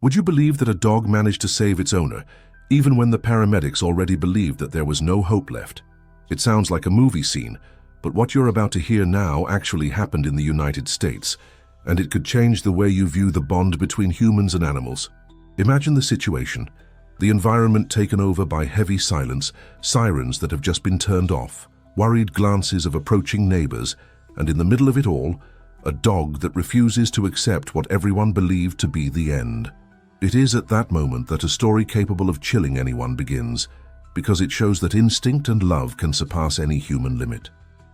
Would you believe that a dog managed to save its owner, even when the paramedics already believed that there was no hope left? It sounds like a movie scene, but what you're about to hear now actually happened in the United States, and it could change the way you view the bond between humans and animals. Imagine the situation: the environment taken over by heavy silence, sirens that have just been turned off, worried glances of approaching neighbors, and in the middle of it all, a dog that refuses to accept what everyone believed to be the end. It is at that moment that a story capable of chilling anyone begins, because it shows that instinct and love can surpass any human limit.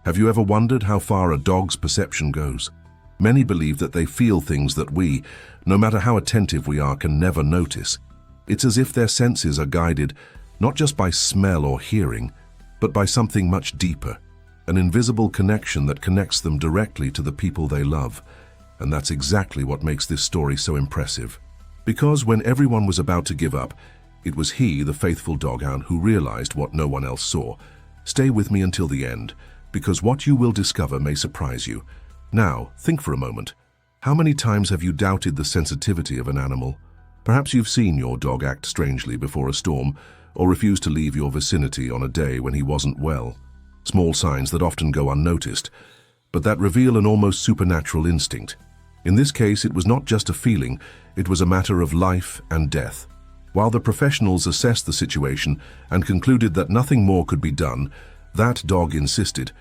Have you ever wondered how far a dog's perception goes? Many believe that they feel things that we, no matter how attentive we are, can never notice. It's as if their senses are guided not just by smell or hearing, but by something much deeper, an invisible connection that connects them directly to the people they love. And that's exactly what makes this story so impressive. Because when everyone was about to give up, it was he, the faithful doghound, who realized what no one else saw. Stay with me until the end, because what you will discover may surprise you. Now, think for a moment. How many times have you doubted the sensitivity of an animal? Perhaps you've seen your dog act strangely before a storm, or refuse to leave your vicinity on a day when he wasn't well. Small signs that often go unnoticed, but that reveal an almost supernatural instinct. In this case, it was not just a feeling, it was a matter of life and death. While the professionals assessed the situation and concluded that nothing more could be done, that dog insisted,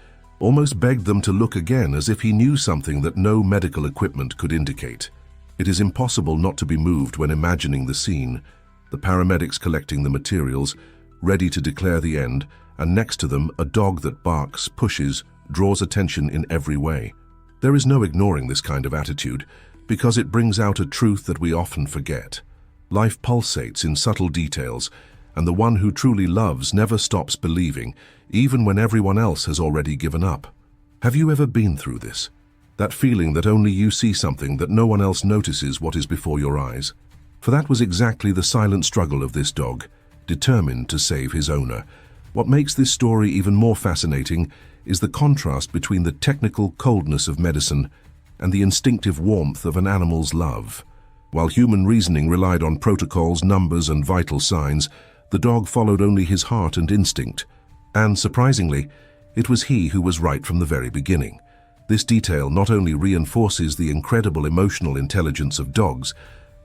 almost begged them to look again, as if he knew something that no medical equipment could indicate. It is impossible not to be moved when imagining the scene: the paramedics collecting the materials, ready to declare the end, and next to them a dog that barks, pushes, draws attention in every way. There is no ignoring this kind of attitude, because it brings out a truth that we often forget. Life pulsates in subtle details, and the one who truly loves never stops believing, even when everyone else has already given up. Have you ever been through this? That feeling that only you see something, that no one else notices what is before your eyes? For that was exactly the silent struggle of this dog, determined to save his owner. What makes this story even more fascinating is the contrast between the technical coldness of medicine and the instinctive warmth of an animal's love. While human reasoning relied on protocols, numbers, and vital signs, the dog followed only his heart and instinct. And surprisingly, it was he who was right from the very beginning. This detail not only reinforces the incredible emotional intelligence of dogs,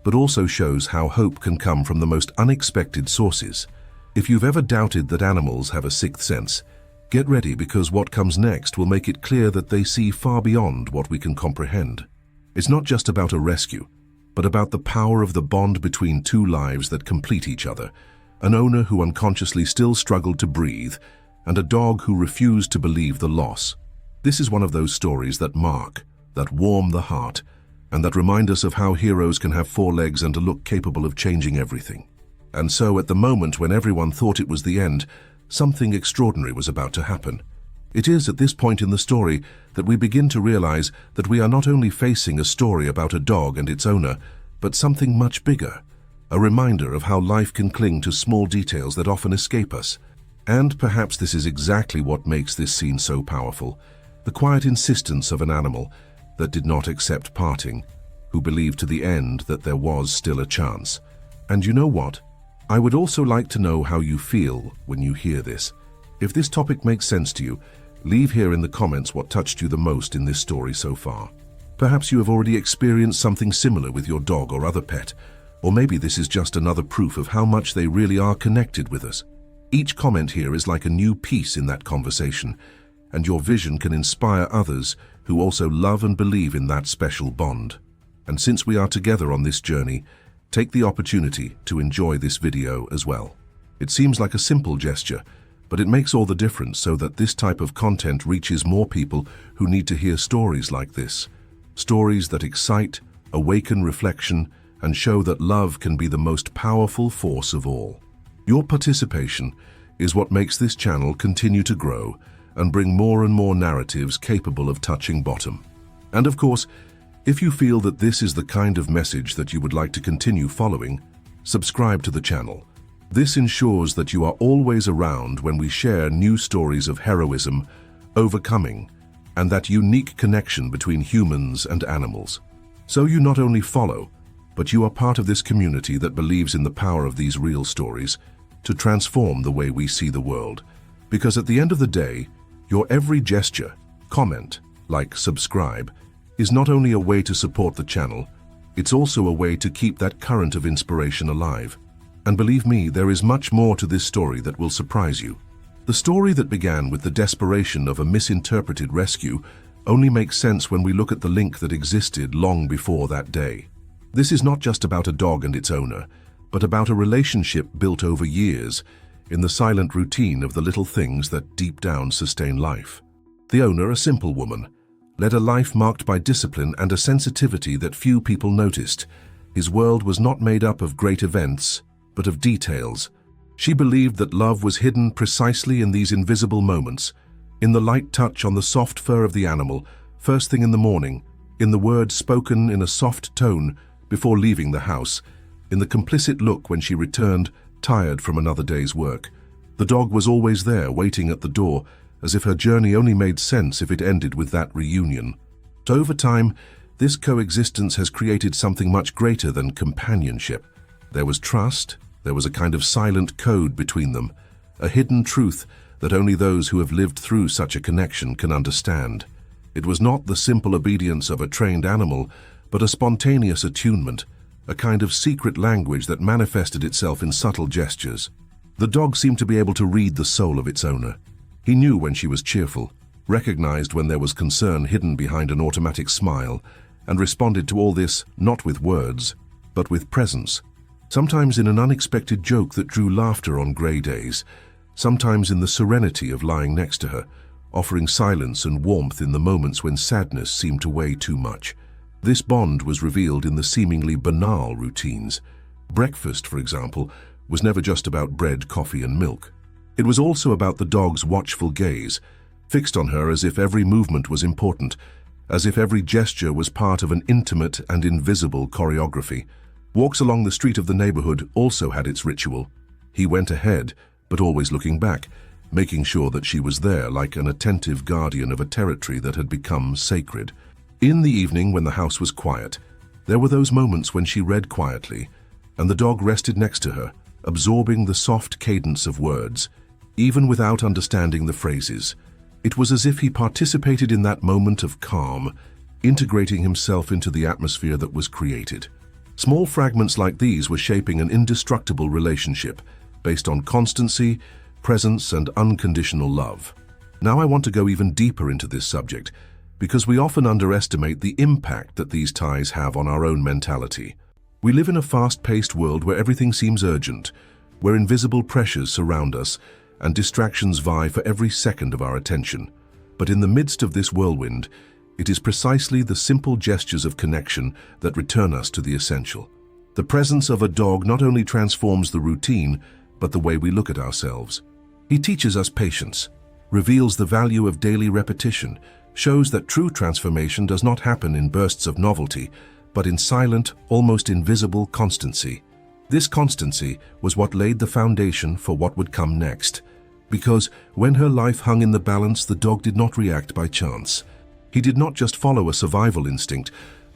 but also shows how hope can come from the most unexpected sources. If you've ever doubted that animals have a sixth sense, get ready, because what comes next will make it clear that they see far beyond what we can comprehend. It's not just about a rescue, but about the power of the bond between two lives that complete each other: an owner who unconsciously still struggled to breathe, and a dog who refused to believe the loss. This is one of those stories that mark, that warm the heart, and that remind us of how heroes can have four legs and a look capable of changing everything. And so, at the moment when everyone thought it was the end, something extraordinary was about to happen. It is at this point in the story that we begin to realize that we are not only facing a story about a dog and its owner, but something much bigger, a reminder of how life can cling to small details that often escape us. And perhaps this is exactly what makes this scene so powerful: the quiet insistence of an animal that did not accept parting, who believed to the end that there was still a chance. And you know what? I would also like to know how you feel when you hear this. If this topic makes sense to you, leave here in the comments what touched you the most in this story so far. Perhaps you have already experienced something similar with your dog or other pet, or maybe this is just another proof of how much they really are connected with us. Each comment here is like a new piece in that conversation, and your vision can inspire others who also love and believe in that special bond. And since we are together on this journey, take the opportunity to enjoy this video as well. It seems like a simple gesture, but it makes all the difference, so that this type of content reaches more people who need to hear stories like this. Stories that excite, awaken reflection, and show that love can be the most powerful force of all. Your participation is what makes this channel continue to grow and bring more and more narratives capable of touching bottom. And of course, if you feel that this is the kind of message that you would like to continue following, subscribe to the channel. This ensures that you are always around when we share new stories of heroism, overcoming, and that unique connection between humans and animals. So you not only follow, but you are part of this community that believes in the power of these real stories to transform the way we see the world. Because at the end of the day, your every gesture, comment, like, subscribe, is not only a way to support the channel, it's also a way to keep that current of inspiration alive. And believe me, there is much more to this story that will surprise you. The story that began with the desperation of a misinterpreted rescue only makes sense when we look at the link that existed long before that day. This is not just about a dog and its owner, but about a relationship built over years in the silent routine of the little things that deep down sustain life. The owner, a simple woman, led a life marked by discipline and a sensitivity that few people noticed. His world was not made up of great events, but of details. She believed that love was hidden precisely in these invisible moments, in the light touch on the soft fur of the animal, first thing in the morning, in the words spoken in a soft tone before leaving the house, in the complicit look when she returned, tired from another day's work. The dog was always there, waiting at the door, as if her journey only made sense if it ended with that reunion. But over time, this coexistence has created something much greater than companionship. There was trust, there was a kind of silent code between them, a hidden truth that only those who have lived through such a connection can understand. It was not the simple obedience of a trained animal, but a spontaneous attunement, a kind of secret language that manifested itself in subtle gestures. The dog seemed to be able to read the soul of its owner. He knew when she was cheerful, recognized when there was concern hidden behind an automatic smile, and responded to all this not with words, but with presence. Sometimes in an unexpected joke that drew laughter on grey days, sometimes in the serenity of lying next to her, offering silence and warmth in the moments when sadness seemed to weigh too much. This bond was revealed in the seemingly banal routines. Breakfast, for example, was never just about bread, coffee, and milk. It was also about the dog's watchful gaze, fixed on her as if every movement was important, as if every gesture was part of an intimate and invisible choreography. Walks along the street of the neighborhood also had its ritual. He went ahead, but always looking back, making sure that she was there like an attentive guardian of a territory that had become sacred. In the evening, when the house was quiet, there were those moments when she read quietly, and the dog rested next to her, absorbing the soft cadence of words, even without understanding the phrases. It was as if he participated in that moment of calm, integrating himself into the atmosphere that was created. Small fragments like these were shaping an indestructible relationship, based on constancy, presence, and unconditional love. Now I want to go even deeper into this subject, because we often underestimate the impact that these ties have on our own mentality. We live in a fast-paced world where everything seems urgent, where invisible pressures surround us, and distractions vie for every second of our attention. But in the midst of this whirlwind, it is precisely the simple gestures of connection that return us to the essential. The presence of a dog not only transforms the routine, but the way we look at ourselves. He teaches us patience, reveals the value of daily repetition, shows that true transformation does not happen in bursts of novelty, but in silent, almost invisible constancy. This constancy was what laid the foundation for what would come next. Because when her life hung in the balance, the dog did not react by chance. He did not just follow a survival instinct,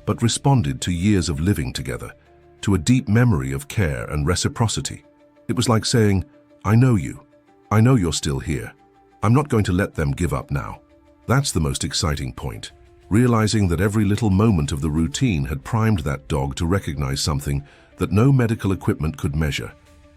but responded to years of living together, to a deep memory of care and reciprocity. It was like saying, "I know you. I know you're still here. I'm not going to let them give up now." That's the most exciting point, realizing that every little moment of the routine had primed that dog to recognize something that no medical equipment could measure.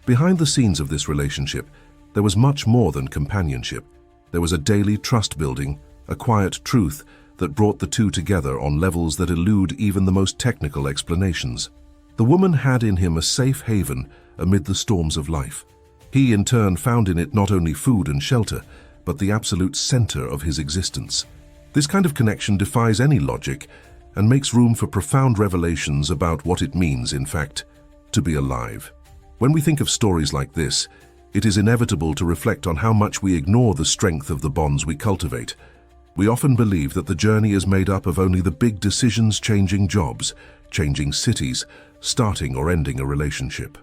Behind the scenes of this relationship, there was much more than companionship. There was a daily trust building, a quiet truth that brought the two together on levels that elude even the most technical explanations. The woman had in him a safe haven amid the storms of life. He, in turn, found in it not only food and shelter, but the absolute center of his existence. This kind of connection defies any logic and makes room for profound revelations about what it means, in fact, to be alive. When we think of stories like this, it is inevitable to reflect on how much we ignore the strength of the bonds we cultivate. We often believe that the journey is made up of only the big decisions, changing jobs, changing cities, starting or ending a relationship.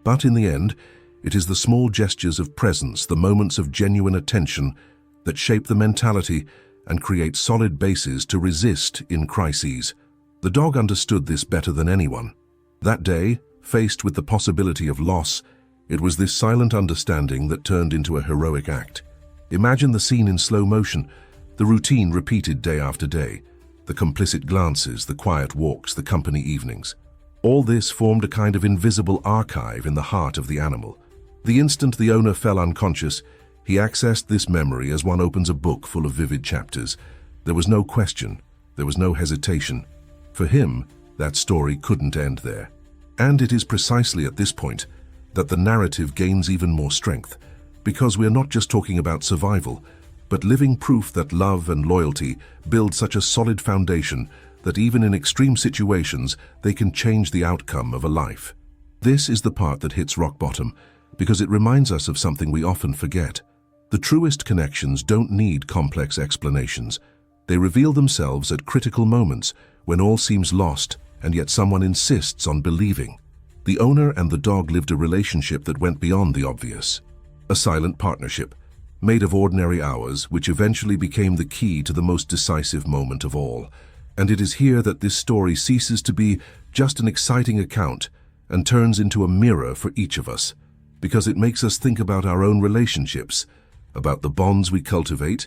But in the end, it is the small gestures of presence, the moments of genuine attention, that shape the mentality and create solid bases to resist in crises. The dog understood this better than anyone. That day, faced with the possibility of loss, it was this silent understanding that turned into a heroic act. Imagine the scene in slow motion, the routine repeated day after day, the complicit glances, the quiet walks, the company evenings. All this formed a kind of invisible archive in the heart of the animal. The instant the owner fell unconscious, he accessed this memory as one opens a book full of vivid chapters. There was no question, there was no hesitation. For him, that story couldn't end there. And it is precisely at this point that the narrative gains even more strength, because we're not just talking about survival, but living proof that love and loyalty build such a solid foundation that even in extreme situations, they can change the outcome of a life. This is the part that hits rock bottom, because it reminds us of something we often forget. The truest connections don't need complex explanations. They reveal themselves at critical moments when all seems lost and yet someone insists on believing. The owner and the dog lived a relationship that went beyond the obvious. A silent partnership, made of ordinary hours, which eventually became the key to the most decisive moment of all. And it is here that this story ceases to be just an exciting account and turns into a mirror for each of us, because it makes us think about our own relationships, about the bonds we cultivate,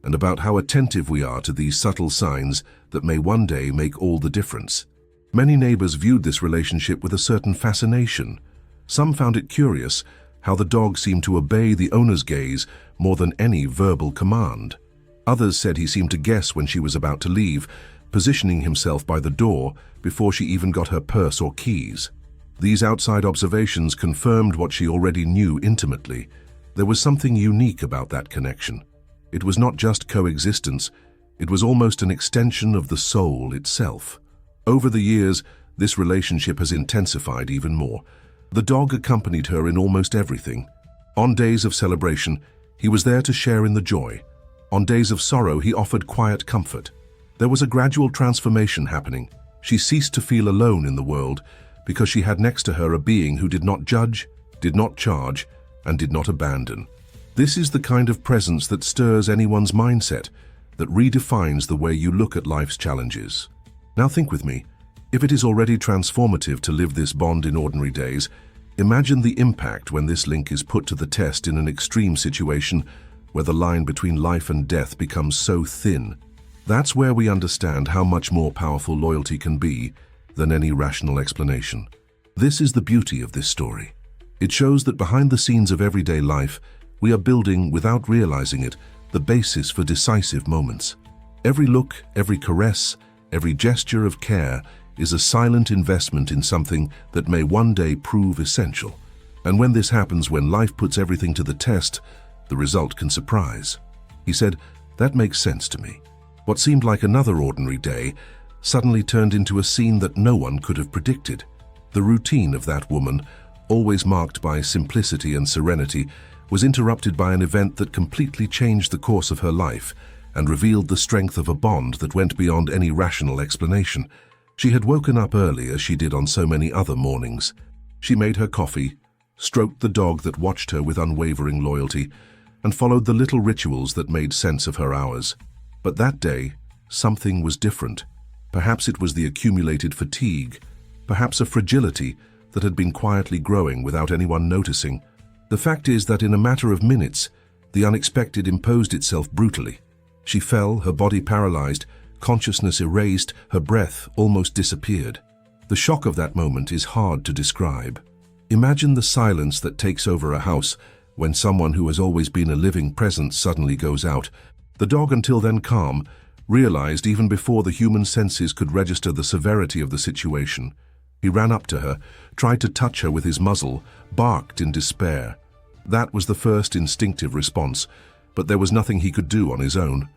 and about how attentive we are to these subtle signs that may one day make all the difference. Many neighbors viewed this relationship with a certain fascination. Some found it curious how the dog seemed to obey the owner's gaze more than any verbal command. Others said he seemed to guess when she was about to leave, positioning himself by the door before she even got her purse or keys. These outside observations confirmed what she already knew intimately. There was something unique about that connection. It was not just coexistence, it was almost an extension of the soul itself. Over the years, this relationship has intensified even more. The dog accompanied her in almost everything. On days of celebration, he was there to share in the joy. On days of sorrow, he offered quiet comfort. There was a gradual transformation happening. She ceased to feel alone in the world because she had next to her a being who did not judge, did not charge, and did not abandon. This is the kind of presence that stirs anyone's mindset, that redefines the way you look at life's challenges. Now think with me, if it is already transformative to live this bond in ordinary days, imagine the impact when this link is put to the test in an extreme situation where the line between life and death becomes so thin. That's where we understand how much more powerful loyalty can be than any rational explanation. This is the beauty of this story. It shows that behind the scenes of everyday life, we are building, without realizing it, the basis for decisive moments. Every look, every caress, every gesture of care is a silent investment in something that may one day prove essential. And when this happens, when life puts everything to the test, the result can surprise. He said, "That makes sense to me." What seemed like another ordinary day suddenly turned into a scene that no one could have predicted. The routine of that woman, always marked by simplicity and serenity, was interrupted by an event that completely changed the course of her life and revealed the strength of a bond that went beyond any rational explanation. She had woken up early, as she did on so many other mornings. She made her coffee, stroked the dog that watched her with unwavering loyalty, and followed the little rituals that made sense of her hours. But that day, something was different. Perhaps it was the accumulated fatigue, perhaps a fragility that had been quietly growing without anyone noticing. The fact is that in a matter of minutes, the unexpected imposed itself brutally. She fell, her body paralyzed, consciousness erased, her breath almost disappeared. The shock of that moment is hard to describe. Imagine the silence that takes over a house when someone who has always been a living presence suddenly goes out. The dog, until then calm, realized even before the human senses could register the severity of the situation. He ran up to her, tried to touch her with his muzzle, barked in despair. That was the first instinctive response, but there was nothing he could do on his own.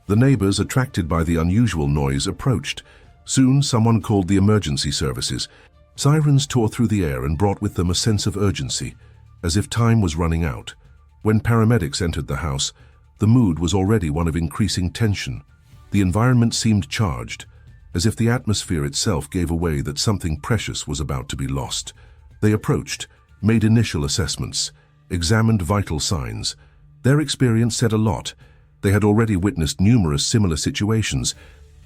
The neighbors, attracted by the unusual noise, approached. Soon someone called the emergency services. Sirens tore through the air and brought with them a sense of urgency, as if time was running out. When paramedics entered the house, the mood was already one of increasing tension. The environment seemed charged, as if the atmosphere itself gave away that something precious was about to be lost. They approached, made initial assessments, examined vital signs. Their experience said a lot. They had already witnessed numerous similar situations.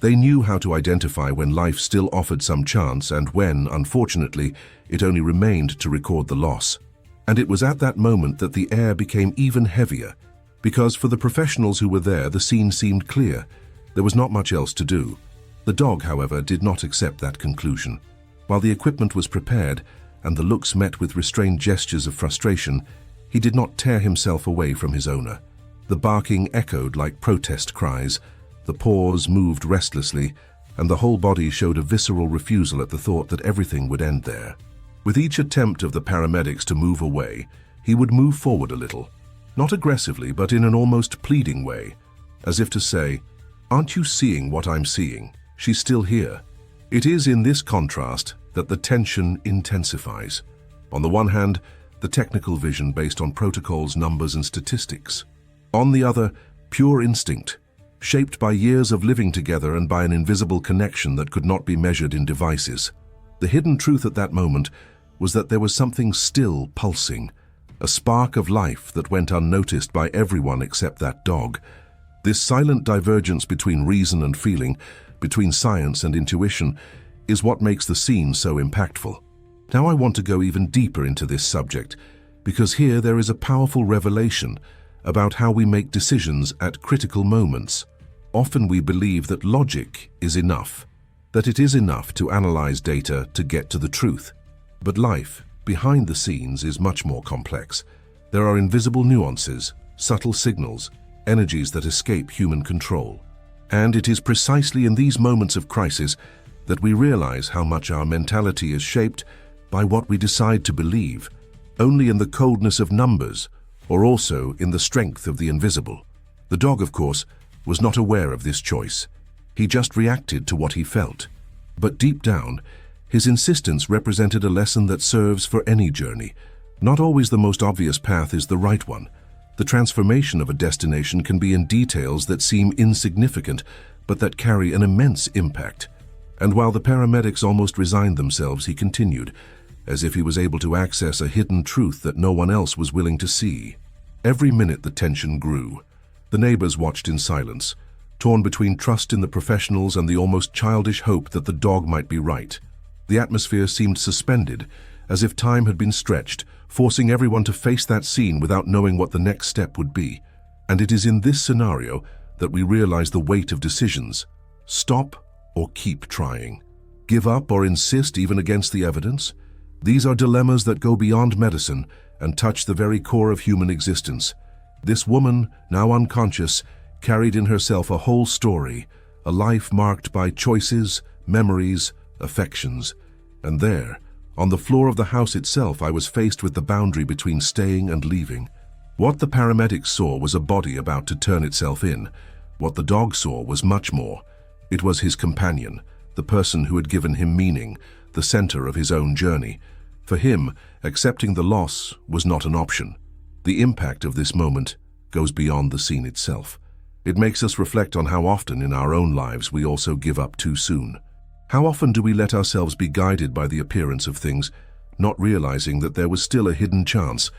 They knew how to identify when life still offered some chance and when, unfortunately, it only remained to record the loss. And it was at that moment that the air became even heavier, because for the professionals who were there, the scene seemed clear. There was not much else to do. The dog, however, did not accept that conclusion. While the equipment was prepared and the looks met with restrained gestures of frustration, he did not tear himself away from his owner. The barking echoed like protest cries, the paws moved restlessly, and the whole body showed a visceral refusal at the thought that everything would end there. With each attempt of the paramedics to move away, he would move forward a little, not aggressively but in an almost pleading way, as if to say, "Aren't you seeing what I'm seeing? She's still here." It is in this contrast that the tension intensifies. On the one hand, the technical vision based on protocols, numbers, and statistics. On the other, pure instinct, shaped by years of living together and by an invisible connection that could not be measured in devices. The hidden truth at that moment was that there was something still pulsing, a spark of life that went unnoticed by everyone except that dog. This silent divergence between reason and feeling, between science and intuition, is what makes the scene so impactful. Now I want to go even deeper into this subject, because here there is a powerful revelation about how we make decisions at critical moments. Often we believe that logic is enough, that it is enough to analyze data to get to the truth. But life, behind the scenes, is much more complex. There are invisible nuances, subtle signals, energies that escape human control. And it is precisely in these moments of crisis that we realize how much our mentality is shaped by what we decide to believe, only in the coldness of numbers, or also in the strength of the invisible. The dog, of course, was not aware of this choice. He just reacted to what he felt. But deep down, his insistence represented a lesson that serves for any journey. Not always the most obvious path is the right one. The transformation of a destination can be in details that seem insignificant, but that carry an immense impact. And while the paramedics almost resigned themselves, he continued, as if he was able to access a hidden truth that no one else was willing to see. Every minute the tension grew. The neighbors watched in silence, torn between trust in the professionals and the almost childish hope that the dog might be right. The atmosphere seemed suspended, as if time had been stretched, forcing everyone to face that scene without knowing what the next step would be. And it is in this scenario that we realize the weight of decisions. Stop or keep trying? Give up or insist even against the evidence? These are dilemmas that go beyond medicine and touch the very core of human existence. This woman, now unconscious, carried in herself a whole story, a life marked by choices, memories, affections. And there, on the floor of the house itself, I was faced with the boundary between staying and leaving. What the paramedics saw was a body about to turn itself in. What the dog saw was much more. It was his companion, the person who had given him meaning, the center of his own journey. For him, accepting the loss was not an option. The impact of this moment goes beyond the scene itself. It makes us reflect on how often in our own lives we also give up too soon. How often do we let ourselves be guided by the appearance of things, not realizing that there was still a hidden chance,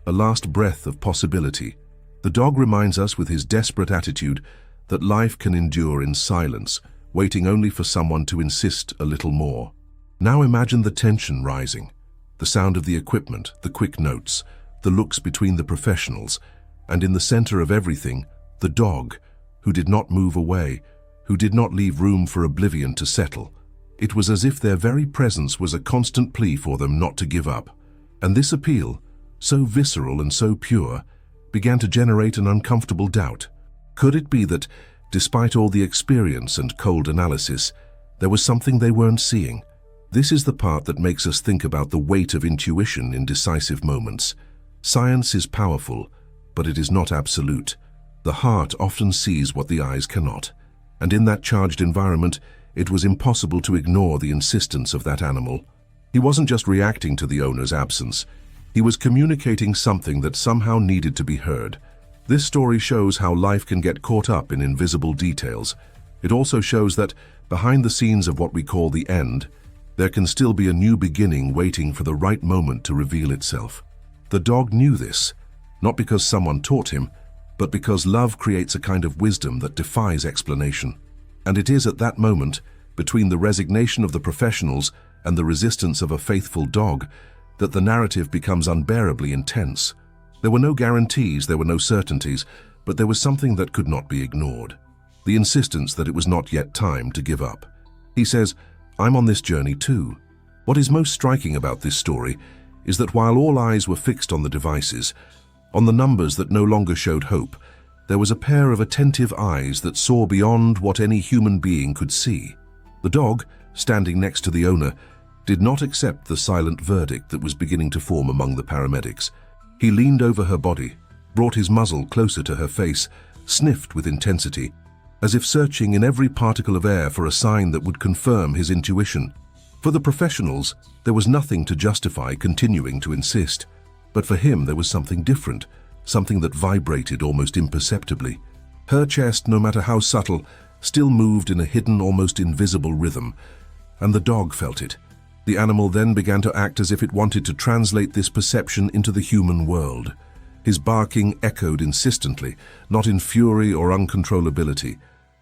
a last breath of possibility? The dog reminds us with his desperate attitude that life can endure in silence, waiting only for someone to insist a little more. Now imagine the tension rising, the sound of the equipment, the quick notes, the looks between the professionals, and in the center of everything, the dog, who did not move away, who did not leave room for oblivion to settle. It was as if their very presence was a constant plea for them not to give up. And this appeal, so visceral and so pure, began to generate an uncomfortable doubt. Could it be that, despite all the experience and cold analysis, there was something they weren't seeing? This is the part that makes us think about the weight of intuition in decisive moments. Science is powerful, but it is not absolute. The heart often sees what the eyes cannot. And in that charged environment, it was impossible to ignore the insistence of that animal. He wasn't just reacting to the owner's absence. He was communicating something that somehow needed to be heard. This story shows how life can get caught up in invisible details. It also shows that, behind the scenes of what we call the end, there can still be a new beginning waiting for the right moment to reveal itself. The dog knew this, not because someone taught him, but because love creates a kind of wisdom that defies explanation. And it is at that moment, between the resignation of the professionals and the resistance of a faithful dog, that the narrative becomes unbearably intense. There were no guarantees, there were no certainties, but there was something that could not be ignored. The insistence that it was not yet time to give up. He says, "I'm on this journey too." What is most striking about this story is that while all eyes were fixed on the devices, on the numbers that no longer showed hope, there was a pair of attentive eyes that saw beyond what any human being could see. The dog, standing next to the owner, did not accept the silent verdict that was beginning to form among the paramedics. He leaned over her body, brought his muzzle closer to her face, sniffed with intensity, as if searching in every particle of air for a sign that would confirm his intuition. For the professionals, there was nothing to justify continuing to insist, but for him there was something different, something that vibrated almost imperceptibly. Her chest, no matter how subtle, still moved in a hidden, almost invisible rhythm, and the dog felt it. The animal then began to act as if it wanted to translate this perception into the human world. His barking echoed insistently, not in fury or uncontrollability,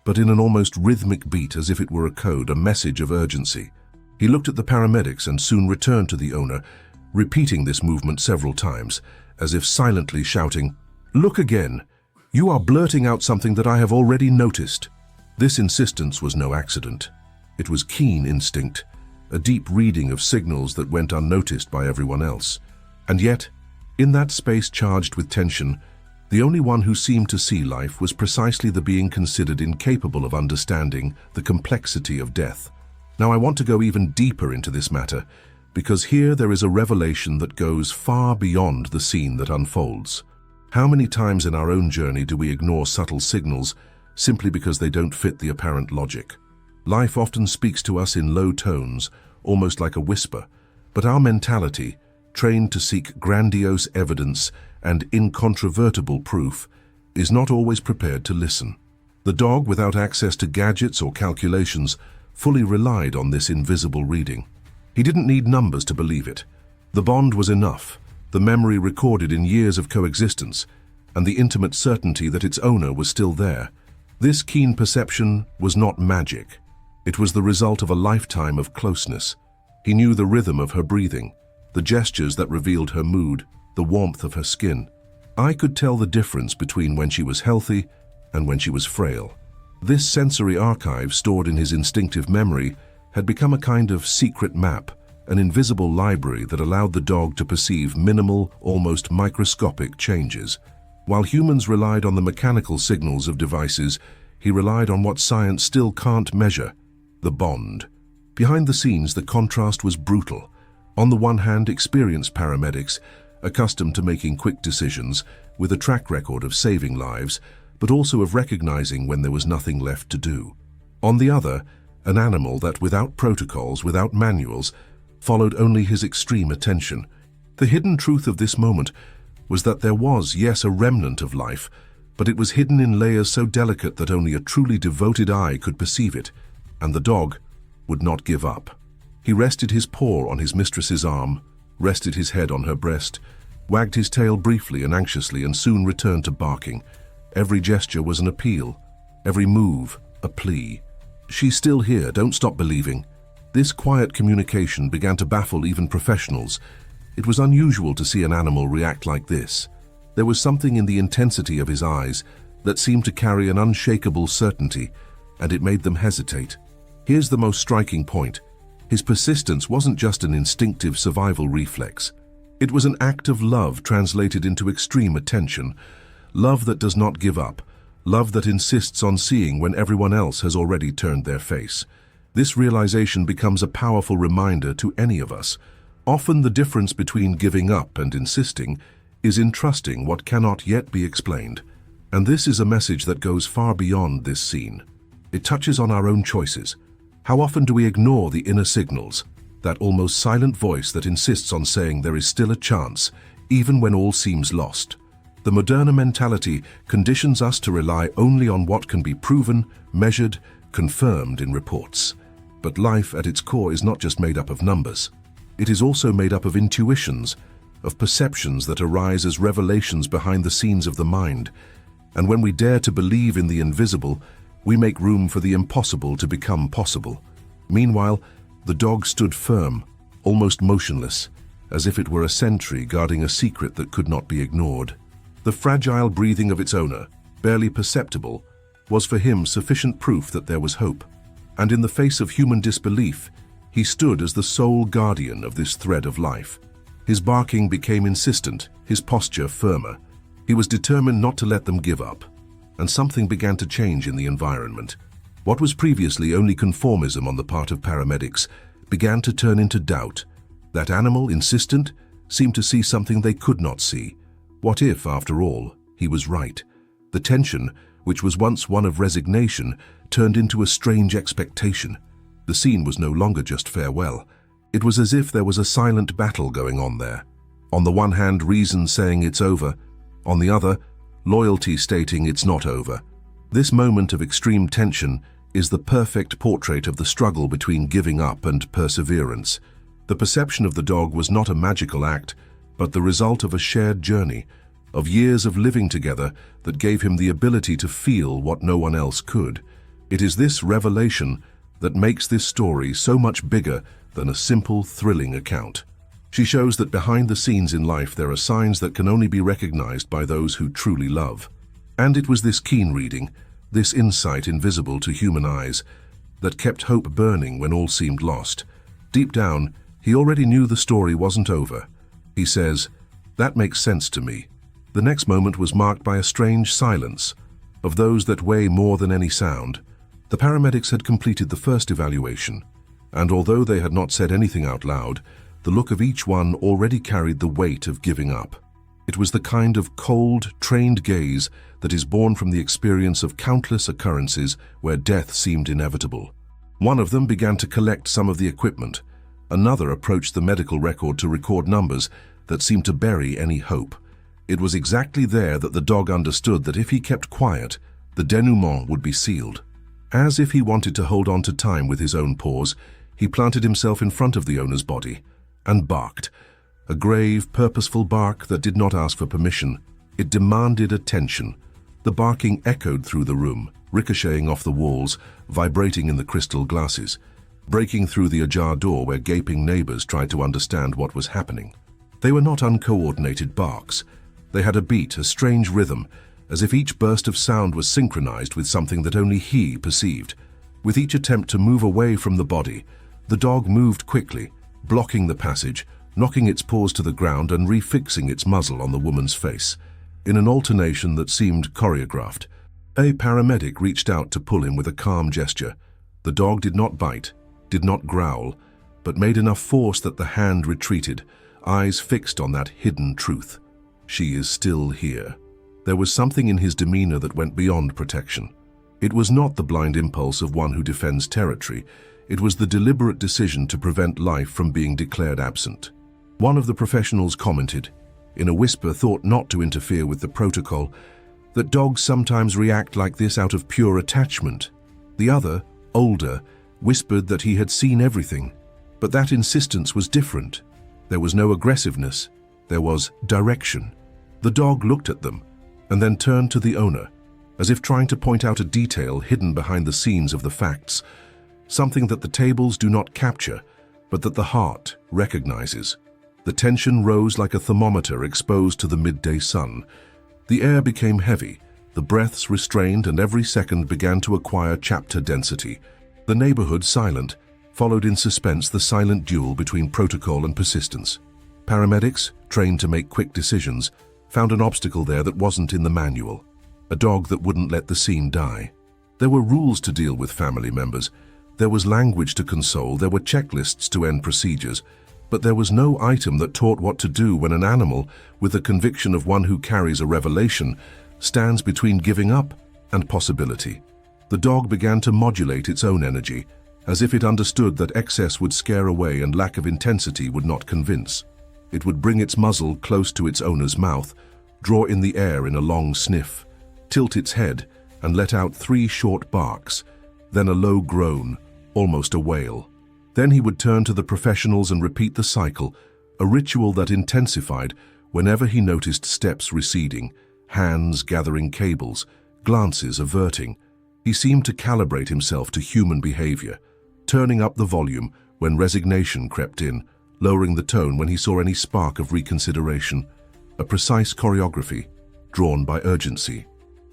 but in an almost rhythmic beat, as if it were a code, a message of urgency. He looked at the paramedics and soon returned to the owner, repeating this movement several times, as if silently shouting, "Look again! You are blurting out something that I have already noticed." This insistence was no accident. It was keen instinct, a deep reading of signals that went unnoticed by everyone else. And yet, in that space charged with tension, the only one who seemed to see life was precisely the being considered incapable of understanding the complexity of death. Now I want to go even deeper into this matter, because here there is a revelation that goes far beyond the scene that unfolds. How many times in our own journey do we ignore subtle signals simply because they don't fit the apparent logic? Life often speaks to us in low tones, almost like a whisper, but our mentality, trained to seek grandiose evidence and incontrovertible proof, is not always prepared to listen. The dog, without access to gadgets or calculations, fully relied on this invisible reading. He didn't need numbers to believe it. The bond was enough, the memory recorded in years of coexistence, and the intimate certainty that its owner was still there. This keen perception was not magic. It was the result of a lifetime of closeness. He knew the rhythm of her breathing, the gestures that revealed her mood, the warmth of her skin. I could tell the difference between when she was healthy and when she was frail. This sensory archive stored in his instinctive memory had become a kind of secret map, an invisible library that allowed the dog to perceive minimal, almost microscopic changes. While humans relied on the mechanical signals of devices, he relied on what science still can't measure: the bond. Behind the scenes, the contrast was brutal. On the one hand, experienced paramedics, accustomed to making quick decisions, with a track record of saving lives, but also of recognizing when there was nothing left to do. On the other, an animal that, without protocols, without manuals, followed only his extreme attention. The hidden truth of this moment was that there was, yes, a remnant of life, but it was hidden in layers so delicate that only a truly devoted eye could perceive it, and the dog would not give up. He rested his paw on his mistress's arm, rested his head on her breast, wagged his tail briefly and anxiously, and soon returned to barking. Every gesture was an appeal, every move a plea. "She's still here, don't stop believing." This quiet communication began to baffle even professionals. It was unusual to see an animal react like this. There was something in the intensity of his eyes that seemed to carry an unshakable certainty, and it made them hesitate. Here's the most striking point. His persistence wasn't just an instinctive survival reflex. It was an act of love translated into extreme attention. Love that does not give up. Love that insists on seeing when everyone else has already turned their face. This realization becomes a powerful reminder to any of us. Often the difference between giving up and insisting is in trusting what cannot yet be explained. And this is a message that goes far beyond this scene. It touches on our own choices. How often do we ignore the inner signals, that almost silent voice that insists on saying there is still a chance, even when all seems lost? The Moderna mentality conditions us to rely only on what can be proven, measured, confirmed in reports. But life at its core is not just made up of numbers. It is also made up of intuitions, of perceptions that arise as revelations behind the scenes of the mind. And when we dare to believe in the invisible, We make room for the impossible to become possible. Meanwhile, the dog stood firm, almost motionless, as if it were a sentry guarding a secret that could not be ignored. The fragile breathing of its owner, barely perceptible, was for him sufficient proof that there was hope. And in the face of human disbelief, he stood as the sole guardian of this thread of life. His barking became insistent, his posture firmer. He was determined not to let them give up. And something began to change in the environment. What was previously only conformism on the part of paramedics began to turn into doubt. That animal, insistent, seemed to see something they could not see. What if, after all, he was right? The tension, which was once one of resignation, turned into a strange expectation. The scene was no longer just farewell. It was as if there was a silent battle going on there. On the one hand, reason saying it's over. On the other, loyalty stating it's not over. This moment of extreme tension is the perfect portrait of the struggle between giving up and perseverance. The perception of the dog was not a magical act, but the result of a shared journey, of years of living together that gave him the ability to feel what no one else could. It is this revelation that makes this story so much bigger than a simple, thrilling account. She shows that behind the scenes in life there are signs that can only be recognized by those who truly love. And it was this keen reading, this insight invisible to human eyes, that kept hope burning when all seemed lost. Deep down, he already knew the story wasn't over. He says, "That makes sense to me." The next moment was marked by a strange silence, of those that weigh more than any sound. The paramedics had completed the first evaluation, and although they had not said anything out loud, the look of each one already carried the weight of giving up. It was the kind of cold, trained gaze that is born from the experience of countless occurrences where death seemed inevitable. One of them began to collect some of the equipment. Another approached the medical record to record numbers that seemed to bury any hope. It was exactly there that the dog understood that if he kept quiet, the denouement would be sealed. As if he wanted to hold on to time with his own paws, he planted himself in front of the owner's body and barked. A grave, purposeful bark that did not ask for permission. It demanded attention. The barking echoed through the room, ricocheting off the walls, vibrating in the crystal glasses, breaking through the ajar door where gaping neighbors tried to understand what was happening. They were not uncoordinated barks. They had a beat, a strange rhythm, as if each burst of sound was synchronized with something that only he perceived. With each attempt to move away from the body, the dog moved quickly, blocking the passage, knocking its paws to the ground and refixing its muzzle on the woman's face, in an alternation that seemed choreographed. A paramedic reached out to pull him with a calm gesture. The dog did not bite, did not growl, but made enough force that the hand retreated, eyes fixed on that hidden truth. She is still here. There was something in his demeanor that went beyond protection. It was not the blind impulse of one who defends territory. It was the deliberate decision to prevent life from being declared absent. One of the professionals commented, in a whisper thought not to interfere with the protocol, that dogs sometimes react like this out of pure attachment. The other, older, whispered that he had seen everything, but that insistence was different. There was no aggressiveness, there was direction. The dog looked at them, and then turned to the owner, as if trying to point out a detail hidden behind the scenes of the facts, something that the tables do not capture, but that the heart recognizes. The tension rose like a thermometer exposed to the midday sun. The air became heavy, the breaths restrained, and every second began to acquire chapter density. The neighborhood silent, followed in suspense the silent duel between protocol and persistence. Paramedics, trained to make quick decisions, found an obstacle there that wasn't in the manual. A dog that wouldn't let the scene die. There were rules to deal with family members. There was language to console. There were checklists to end procedures. But there was no item that taught what to do when an animal, with the conviction of one who carries a revelation, stands between giving up and possibility. The dog began to modulate its own energy, as if it understood that excess would scare away and lack of intensity would not convince. It would bring its muzzle close to its owner's mouth, draw in the air in a long sniff, tilt its head, and let out 3 short barks, then a low groan, almost a wail. Then he would turn to the professionals and repeat the cycle, a ritual that intensified whenever he noticed steps receding, hands gathering cables, glances averting. He seemed to calibrate himself to human behavior, turning up the volume when resignation crept in, lowering the tone when he saw any spark of reconsideration. A precise choreography, drawn by urgency.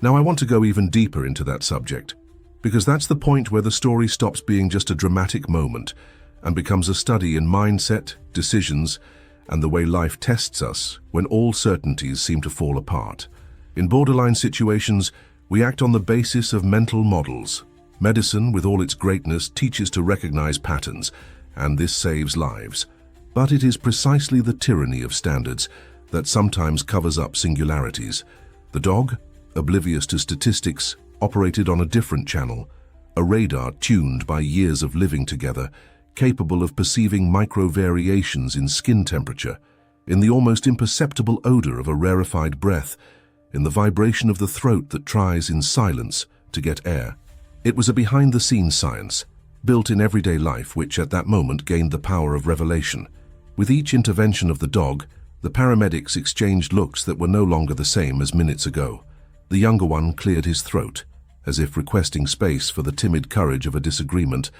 Now I want to go even deeper into that subject, because that's the point where the story stops being just a dramatic moment and becomes a study in mindset, decisions, and the way life tests us when all certainties seem to fall apart. In borderline situations, we act on the basis of mental models. Medicine, with all its greatness, teaches to recognize patterns, and this saves lives. But it is precisely the tyranny of standards that sometimes covers up singularities. The dog, oblivious to statistics, operated on a different channel, a radar tuned by years of living together, capable of perceiving micro-variations in skin temperature, in the almost imperceptible odor of a rarefied breath, in the vibration of the throat that tries in silence to get air. It was a behind-the-scenes science, built in everyday life, which at that moment gained the power of revelation. With each intervention of the dog, the paramedics exchanged looks that were no longer the same as minutes ago. The younger one cleared his throat, as if requesting space for the timid courage of a disagreement,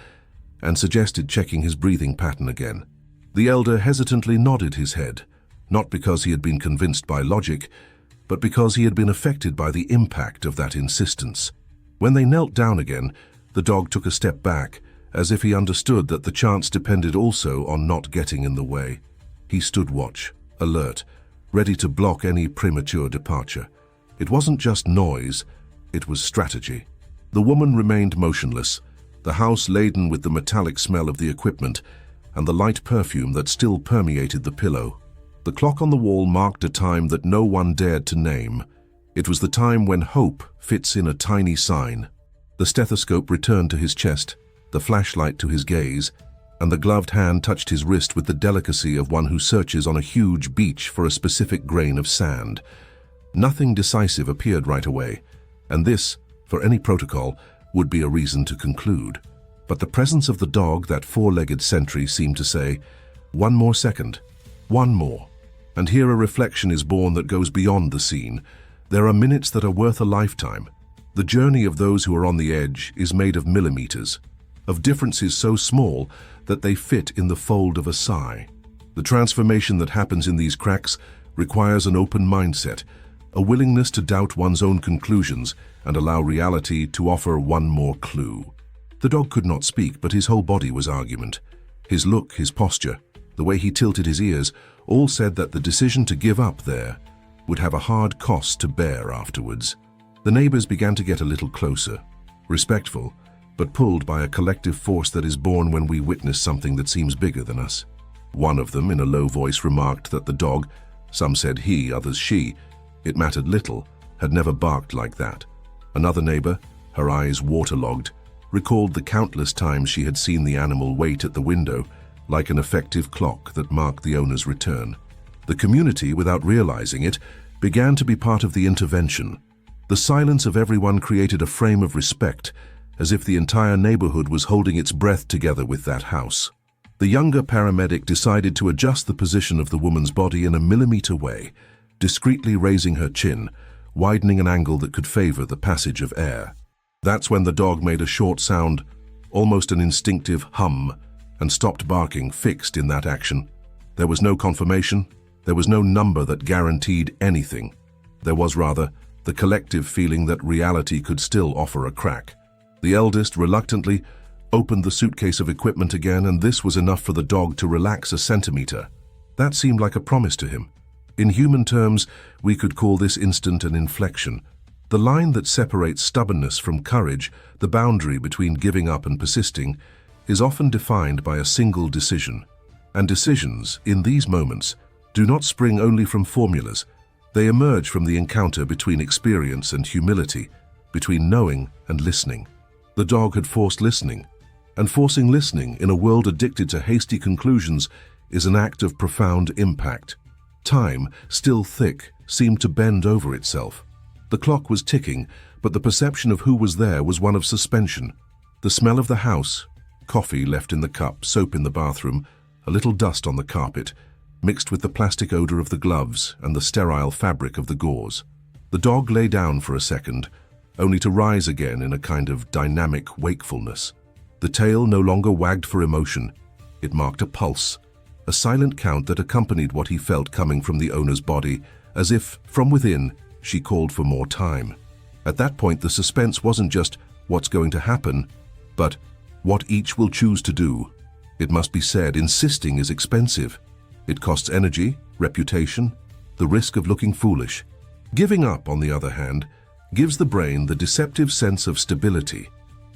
and suggested checking his breathing pattern again. The elder hesitantly nodded his head, not because he had been convinced by logic, but because he had been affected by the impact of that insistence. When they knelt down again, the dog took a step back, as if he understood that the chance depended also on not getting in the way. He stood watch, alert, ready to block any premature departure. It wasn't just noise, it was strategy. The woman remained motionless, the house laden with the metallic smell of the equipment and the light perfume that still permeated the pillow. The clock on the wall marked a time that no one dared to name. It was the time when hope fits in a tiny sign. The stethoscope returned to his chest, the flashlight to his gaze, and the gloved hand touched his wrist with the delicacy of one who searches on a huge beach for a specific grain of sand. Nothing decisive appeared right away, and this, for any protocol, would be a reason to conclude. But the presence of the dog, that four-legged sentry, seemed to say, "One more second, one more." And here a reflection is born that goes beyond the scene. There are minutes that are worth a lifetime. The journey of those who are on the edge is made of millimeters, of differences so small that they fit in the fold of a sigh. The transformation that happens in these cracks requires an open mindset, a willingness to doubt one's own conclusions and allow reality to offer one more clue. The dog could not speak, but his whole body was argument. His look, his posture, the way he tilted his ears, all said that the decision to give up there would have a hard cost to bear afterwards. The neighbors began to get a little closer, respectful, but pulled by a collective force that is born when we witness something that seems bigger than us. One of them, in a low voice, remarked that the dog, some said he, others she, it mattered little, had never barked like that. Another neighbor, her eyes waterlogged, recalled the countless times she had seen the animal wait at the window, like an effective clock that marked the owner's return. The community, without realizing it, began to be part of the intervention. The silence of everyone created a frame of respect, as if the entire neighborhood was holding its breath together with that house. The younger paramedic decided to adjust the position of the woman's body in a millimeter way, discreetly raising her chin, widening an angle that could favor the passage of air. That's when the dog made a short sound, almost an instinctive hum, and stopped barking, fixed in that action. There was no confirmation, there was no number that guaranteed anything. There was, rather, the collective feeling that reality could still offer a crack. The eldest reluctantly opened the suitcase of equipment again, and this was enough for the dog to relax a centimeter. That seemed like a promise to him. In human terms, we could call this instant an inflection. The line that separates stubbornness from courage, the boundary between giving up and persisting, is often defined by a single decision. And decisions, in these moments, do not spring only from formulas. They emerge from the encounter between experience and humility, between knowing and listening. The dog had forced listening, and forcing listening in a world addicted to hasty conclusions is an act of profound impact. Time, still thick, seemed to bend over itself. The clock was ticking, but the perception of who was there was one of suspension. The smell of the house, coffee left in the cup, soap in the bathroom, a little dust on the carpet, mixed with the plastic odor of the gloves and the sterile fabric of the gauze. The dog lay down for a second, only to rise again in a kind of dynamic wakefulness. The tail no longer wagged for emotion. It marked a pulse, a silent count that accompanied what he felt coming from the owner's body, as if, from within, she called for more time. At that point, the suspense wasn't just what's going to happen, but what each will choose to do. It must be said, insisting is expensive. It costs energy, reputation, the risk of looking foolish. Giving up, on the other hand, gives the brain the deceptive sense of stability.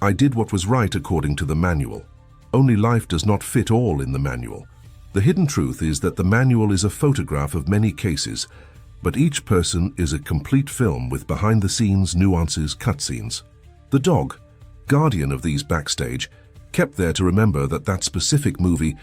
I did what was right according to the manual. Only life does not fit all in the manual. The hidden truth is that the manual is a photograph of many cases, but each person is a complete film with behind-the-scenes nuances, cutscenes. The dog, guardian of these backstage, kept there to remember that that specific movie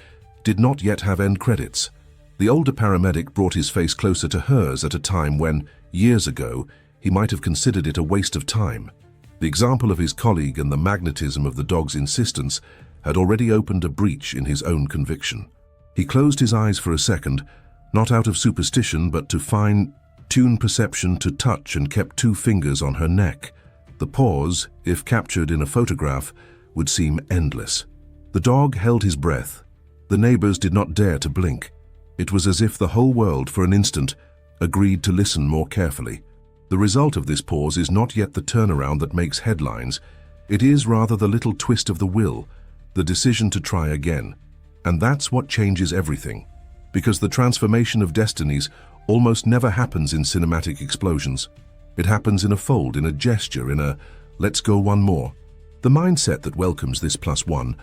did not yet have end credits. The older paramedic brought his face closer to hers at a time when, years ago, he might have considered it a waste of time. The example of his colleague and the magnetism of the dog's insistence had already opened a breach in his own conviction. He closed his eyes for a second, not out of superstition but to fine-tune perception to touch, and kept 2 fingers on her neck. The pause, if captured in a photograph, would seem endless. The dog held his breath. The neighbors did not dare to blink. It was as if the whole world, for an instant, agreed to listen more carefully. The result of this pause is not yet the turnaround that makes headlines. It is rather the little twist of the will, the decision to try again. And that's what changes everything. Because the transformation of destinies almost never happens in cinematic explosions. It happens in a fold, in a gesture, in a "let's go one more." The mindset that welcomes this +1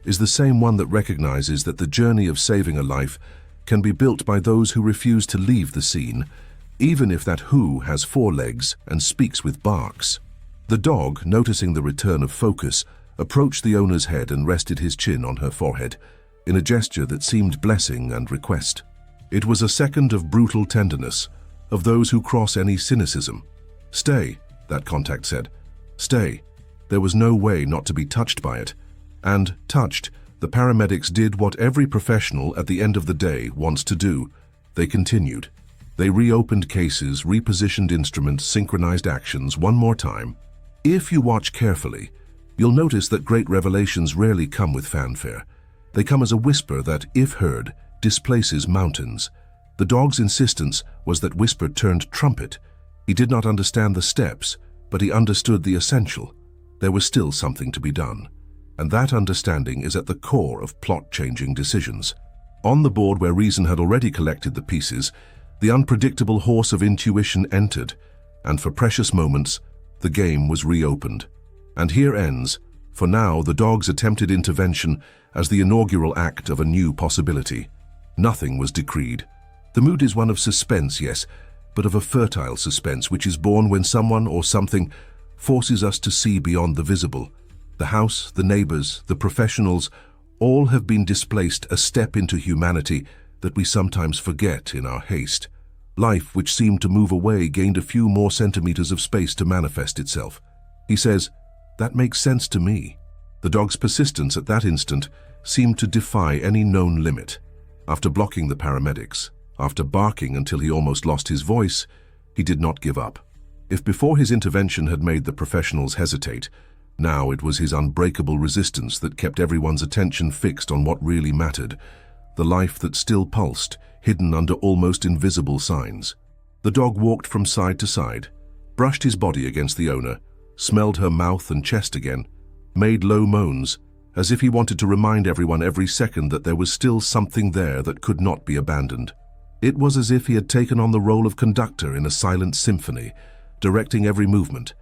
is the same one that recognizes that the journey of saving a life can be built by those who refuse to leave the scene, even if that who has 4 legs and speaks with barks. The dog, noticing the return of focus, approached the owner's head and rested his chin on her forehead, in a gesture that seemed blessing and request. It was a second of brutal tenderness, of those who cross any cynicism. "Stay," that contact said. "Stay." There was no way not to be touched by it. And, touched, the paramedics did what every professional at the end of the day wants to do. They continued. They reopened cases, repositioned instruments, synchronized actions one more time. If you watch carefully, you'll notice that great revelations rarely come with fanfare. They come as a whisper that, if heard, displaces mountains. The dog's insistence was that whisper turned trumpet. He did not understand the steps, but he understood the essential. There was still something to be done. And that understanding is at the core of plot-changing decisions. On the board where reason had already collected the pieces, the unpredictable horse of intuition entered, and for precious moments, the game was reopened. And here ends, for now, the dog's attempted intervention as the inaugural act of a new possibility. Nothing was decreed. The mood is one of suspense, yes, but of a fertile suspense which is born when someone or something forces us to see beyond the visible. The house, the neighbors, the professionals, all have been displaced, a step into humanity that we sometimes forget in our haste. Life, which seemed to move away, gained a few more centimeters of space to manifest itself. He says, "That makes sense to me." The dog's persistence at that instant seemed to defy any known limit. After blocking the paramedics, after barking until he almost lost his voice, he did not give up. If before his intervention had made the professionals hesitate, now it was his unbreakable resistance that kept everyone's attention fixed on what really mattered, the life that still pulsed, hidden under almost invisible signs. The dog walked from side to side, brushed his body against the owner, smelled her mouth and chest again, made low moans, as if he wanted to remind everyone every second that there was still something there that could not be abandoned. It was as if he had taken on the role of conductor in a silent symphony, directing every movement,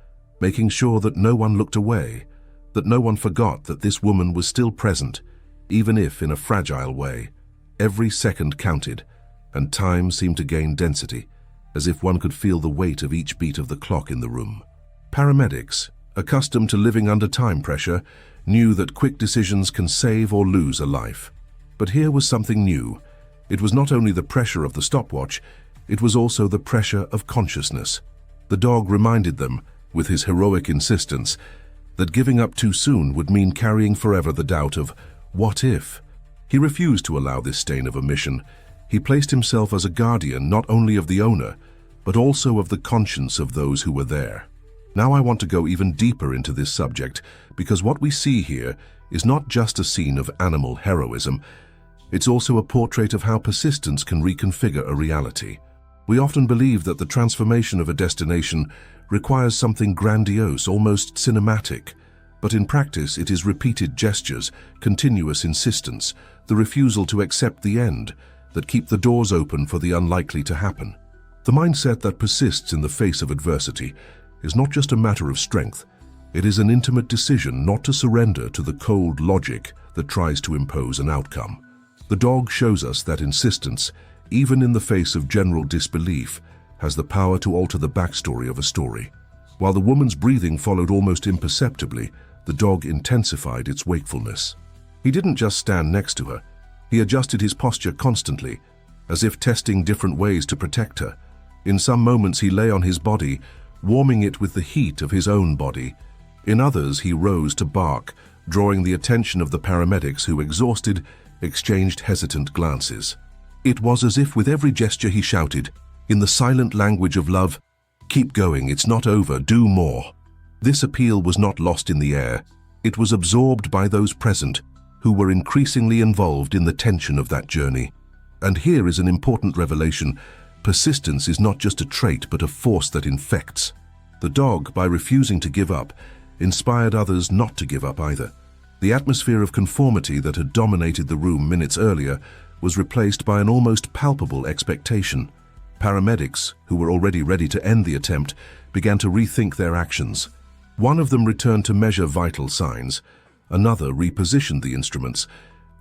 making sure that no one looked away, that no one forgot that this woman was still present, even if in a fragile way. Every second counted, and time seemed to gain density, as if one could feel the weight of each beat of the clock in the room. Paramedics, accustomed to living under time pressure, knew that quick decisions can save or lose a life. But here was something new. It was not only the pressure of the stopwatch, it was also the pressure of consciousness. The dog reminded them, with his heroic insistence, that giving up too soon would mean carrying forever the doubt of what if. He refused to allow this stain of omission. He placed himself as a guardian not only of the owner, but also of the conscience of those who were there. Now I want to go even deeper into this subject, because what we see here is not just a scene of animal heroism, it's also a portrait of how persistence can reconfigure a reality. We often believe that the transformation of a destination requires something grandiose, almost cinematic, but in practice it is repeated gestures, continuous insistence, the refusal to accept the end, that keep the doors open for the unlikely to happen. The mindset that persists in the face of adversity is not just a matter of strength, it is an intimate decision not to surrender to the cold logic that tries to impose an outcome. The dog shows us that insistence, even in the face of general disbelief, has the power to alter the backstory of a story. While the woman's breathing followed almost imperceptibly, the dog intensified its wakefulness. He didn't just stand next to her, he adjusted his posture constantly, as if testing different ways to protect her. In some moments he lay on his body, warming it with the heat of his own body. In others he rose to bark, drawing the attention of the paramedics who, exhausted, exchanged hesitant glances. It was as if with every gesture he shouted, in the silent language of love, "Keep going, it's not over, do more." This appeal was not lost in the air. It was absorbed by those present, who were increasingly involved in the tension of that journey. And here is an important revelation. Persistence is not just a trait, but a force that infects. The dog, by refusing to give up, inspired others not to give up either. The atmosphere of conformity that had dominated the room minutes earlier was replaced by an almost palpable expectation. Paramedics, who were already ready to end the attempt, began to rethink their actions. One of them returned to measure vital signs, another repositioned the instruments,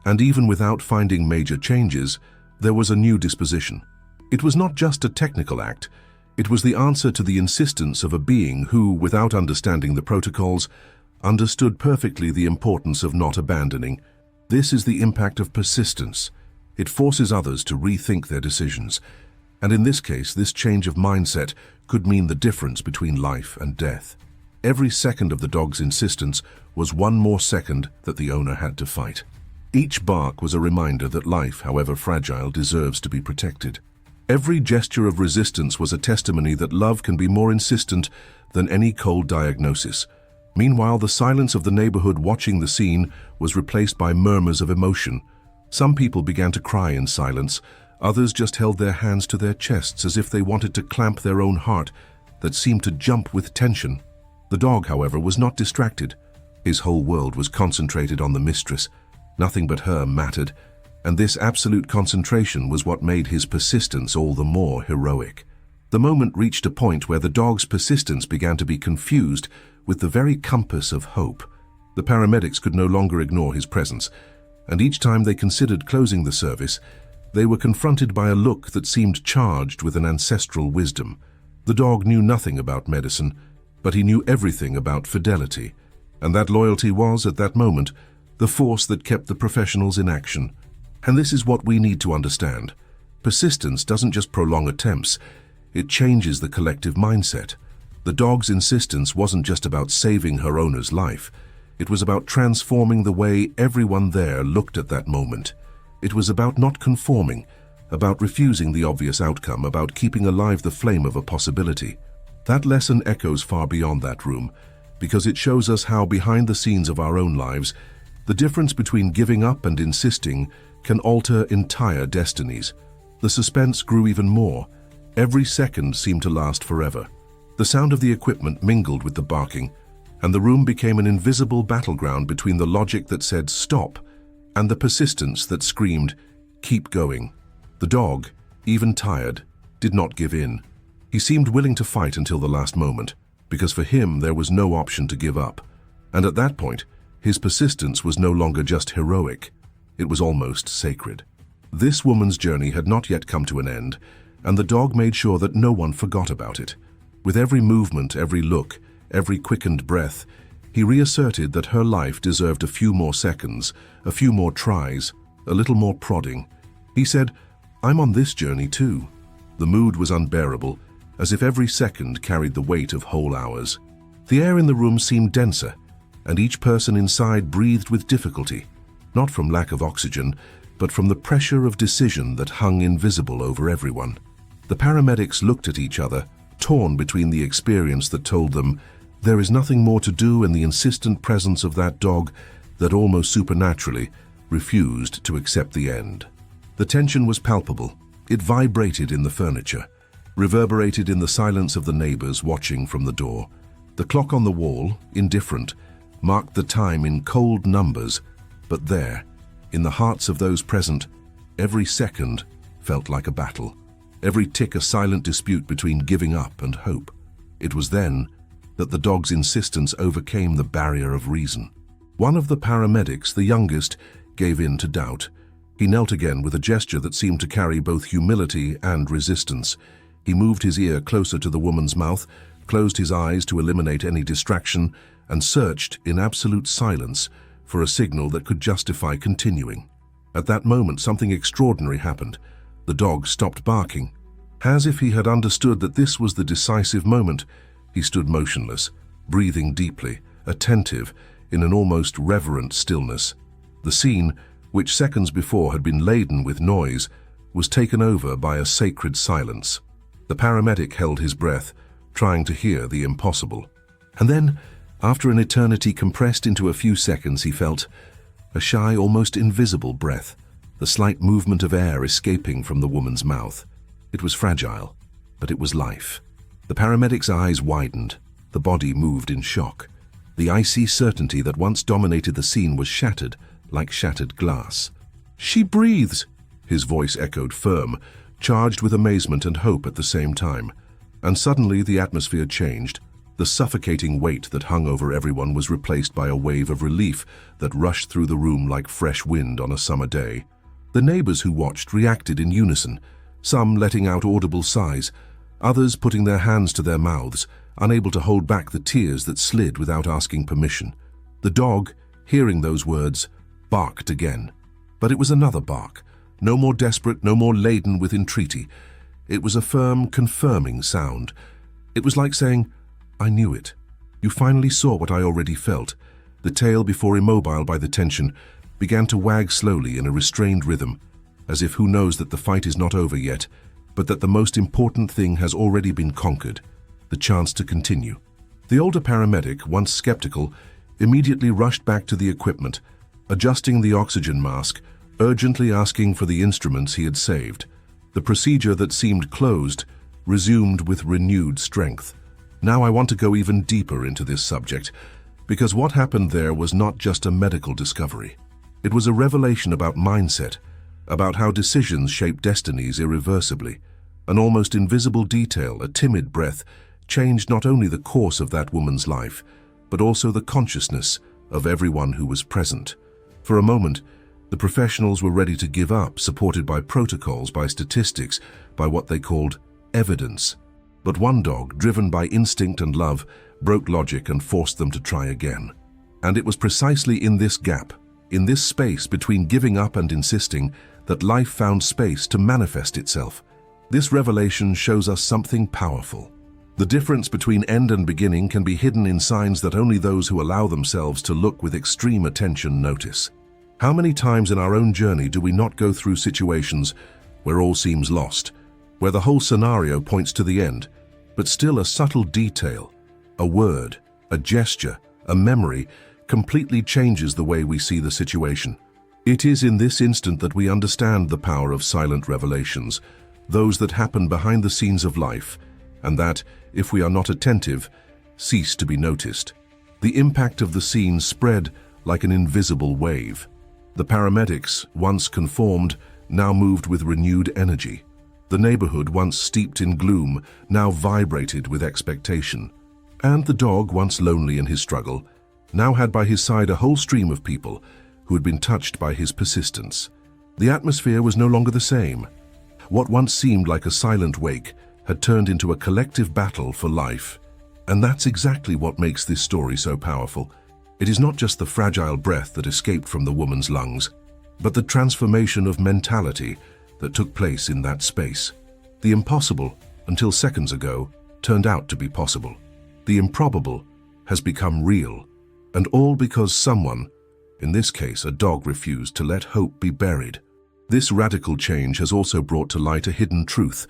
and even without finding major changes, there was a new disposition. It was not just a technical act, it was the answer to the insistence of a being who, without understanding the protocols, understood perfectly the importance of not abandoning. This is the impact of persistence. It forces others to rethink their decisions, and in this case, this change of mindset could mean the difference between life and death. Every second of the dog's insistence was one more second that the owner had to fight. Each bark was a reminder that life, however fragile, deserves to be protected. Every gesture of resistance was a testimony that love can be more insistent than any cold diagnosis. Meanwhile, the silence of the neighborhood watching the scene was replaced by murmurs of emotion. Some people began to cry in silence, others just held their hands to their chests as if they wanted to clamp their own heart that seemed to jump with tension. The dog, however, was not distracted. His whole world was concentrated on the mistress. Nothing but her mattered, and this absolute concentration was what made his persistence all the more heroic. The moment reached a point where the dog's persistence began to be confused with the very compass of hope. The paramedics could no longer ignore his presence, and each time they considered closing the service, they were confronted by a look that seemed charged with an ancestral wisdom. The dog knew nothing about medicine, but he knew everything about fidelity, and that loyalty was, at that moment, the force that kept the professionals in action. And this is what we need to understand. Persistence doesn't just prolong attempts, it changes the collective mindset. The dog's insistence wasn't just about saving her owner's life, it was about transforming the way everyone there looked at that moment. It was about not conforming, about refusing the obvious outcome, about keeping alive the flame of a possibility. That lesson echoes far beyond that room, because it shows us how behind the scenes of our own lives, the difference between giving up and insisting can alter entire destinies. The suspense grew even more. Every second seemed to last forever. The sound of the equipment mingled with the barking, and the room became an invisible battleground between the logic that said stop and the persistence that screamed, keep going. The dog, even tired, did not give in. He seemed willing to fight until the last moment, because for him there was no option to give up. And at that point, his persistence was no longer just heroic, it was almost sacred. This woman's journey had not yet come to an end, and the dog made sure that no one forgot about it. With every movement, every look, every quickened breath, he reasserted that her life deserved a few more seconds, a few more tries, a little more prodding. He said, "I'm on this journey too." The mood was unbearable, as if every second carried the weight of whole hours. The air in the room seemed denser, and each person inside breathed with difficulty, not from lack of oxygen, but from the pressure of decision that hung invisible over everyone. The paramedics looked at each other, torn between the experience that told them There is nothing more to do, and the insistent presence of that dog that almost supernaturally refused to accept the end. The tension was palpable. It vibrated in the furniture, reverberated in the silence of the neighbors watching from the door. The clock on the wall, indifferent, marked the time in cold numbers, but there, in the hearts of those present, every second felt like a battle, every tick a silent dispute between giving up and hope. It was then that the dog's insistence overcame the barrier of reason. One of the paramedics, the youngest, gave in to doubt. He knelt again with a gesture that seemed to carry both humility and resistance. He moved his ear closer to the woman's mouth, closed his eyes to eliminate any distraction, and searched in absolute silence for a signal that could justify continuing. At that moment, something extraordinary happened. The dog stopped barking. As if he had understood that this was the decisive moment, he stood motionless, breathing deeply, attentive, in an almost reverent stillness. The scene, which seconds before had been laden with noise, was taken over by a sacred silence. The paramedic held his breath, trying to hear the impossible. And then, after an eternity compressed into a few seconds, he felt a shy, almost invisible breath, the slight movement of air escaping from the woman's mouth. It was fragile, but it was life. The paramedic's eyes widened. The body moved in shock. The icy certainty that once dominated the scene was shattered, like shattered glass. "She breathes!" His voice echoed firm, charged with amazement and hope at the same time. And suddenly the atmosphere changed. The suffocating weight that hung over everyone was replaced by a wave of relief that rushed through the room like fresh wind on a summer day. The neighbors who watched reacted in unison, some letting out audible sighs, others putting their hands to their mouths, unable to hold back the tears that slid without asking permission. The dog, hearing those words, barked again. But it was another bark, no more desperate, no more laden with entreaty. It was a firm, confirming sound. It was like saying, "I knew it. You finally saw what I already felt." The tail, before immobile by the tension, began to wag slowly in a restrained rhythm, as if who knows that the fight is not over yet, but that the most important thing has already been conquered, the chance to continue. The older paramedic, once skeptical, immediately rushed back to the equipment, adjusting the oxygen mask, urgently asking for the instruments he had saved. The procedure that seemed closed resumed with renewed strength. Now I want to go even deeper into this subject, because what happened there was not just a medical discovery. It was a revelation about mindset, about how decisions shape destinies irreversibly. An almost invisible detail, a timid breath, changed not only the course of that woman's life, but also the consciousness of everyone who was present. For a moment, the professionals were ready to give up, supported by protocols, by statistics, by what they called evidence. But one dog, driven by instinct and love, broke logic and forced them to try again. And it was precisely in this gap, in this space between giving up and insisting, that life found space to manifest itself. This revelation shows us something powerful. The difference between end and beginning can be hidden in signs that only those who allow themselves to look with extreme attention notice. How many times in our own journey do we not go through situations where all seems lost, where the whole scenario points to the end, but still a subtle detail, a word, a gesture, a memory, completely changes the way we see the situation? It is in this instant that we understand the power of silent revelations, those that happen behind the scenes of life, and that, if we are not attentive, cease to be noticed. The impact of the scene spread like an invisible wave. The paramedics, once conformed, now moved with renewed energy. The neighborhood, once steeped in gloom, now vibrated with expectation. And the dog, once lonely in his struggle, now had by his side a whole stream of people who had been touched by his persistence. The atmosphere was no longer the same. What once seemed like a silent wake had turned into a collective battle for life. And that's exactly what makes this story so powerful. It is not just the fragile breath that escaped from the woman's lungs, but the transformation of mentality that took place in that space. The impossible, until seconds ago, turned out to be possible. The improbable has become real, and all because someone, in this case a dog, refused to let hope be buried. This radical change has also brought to light a hidden truth.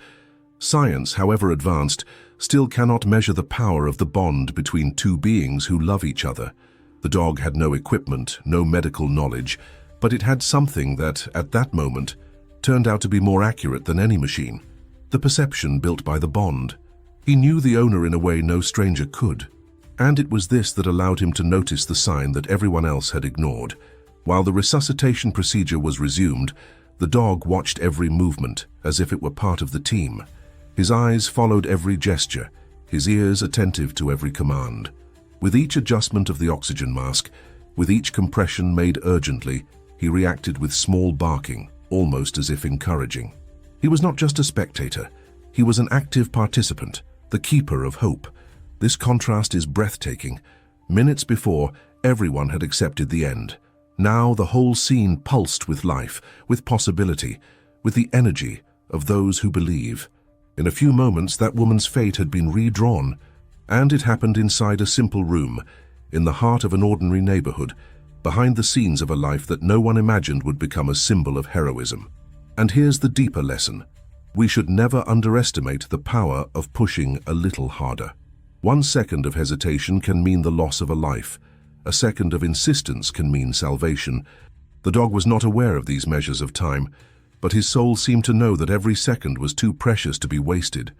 Science, however advanced, still cannot measure the power of the bond between two beings who love each other. The dog had no equipment, no medical knowledge, but it had something that, at that moment, turned out to be more accurate than any machine: the perception built by the bond. He knew the owner in a way no stranger could, and it was this that allowed him to notice the sign that everyone else had ignored. While the resuscitation procedure was resumed, the dog watched every movement as if it were part of the team. His eyes followed every gesture, his ears attentive to every command. With each adjustment of the oxygen mask, with each compression made urgently, he reacted with small barking, almost as if encouraging. He was not just a spectator, he was an active participant, the keeper of hope. This contrast is breathtaking. Minutes before, everyone had accepted the end. Now the whole scene pulsed with life, with possibility, with the energy of those who believe. In a few moments, that woman's fate had been redrawn, and it happened inside a simple room, in the heart of an ordinary neighborhood, behind the scenes of a life that no one imagined would become a symbol of heroism. And here's the deeper lesson. We should never underestimate the power of pushing a little harder. 1 second of hesitation can mean the loss of a life. A second of insistence can mean salvation. The dog was not aware of these measures of time, but his soul seemed to know that every second was too precious to be wasted,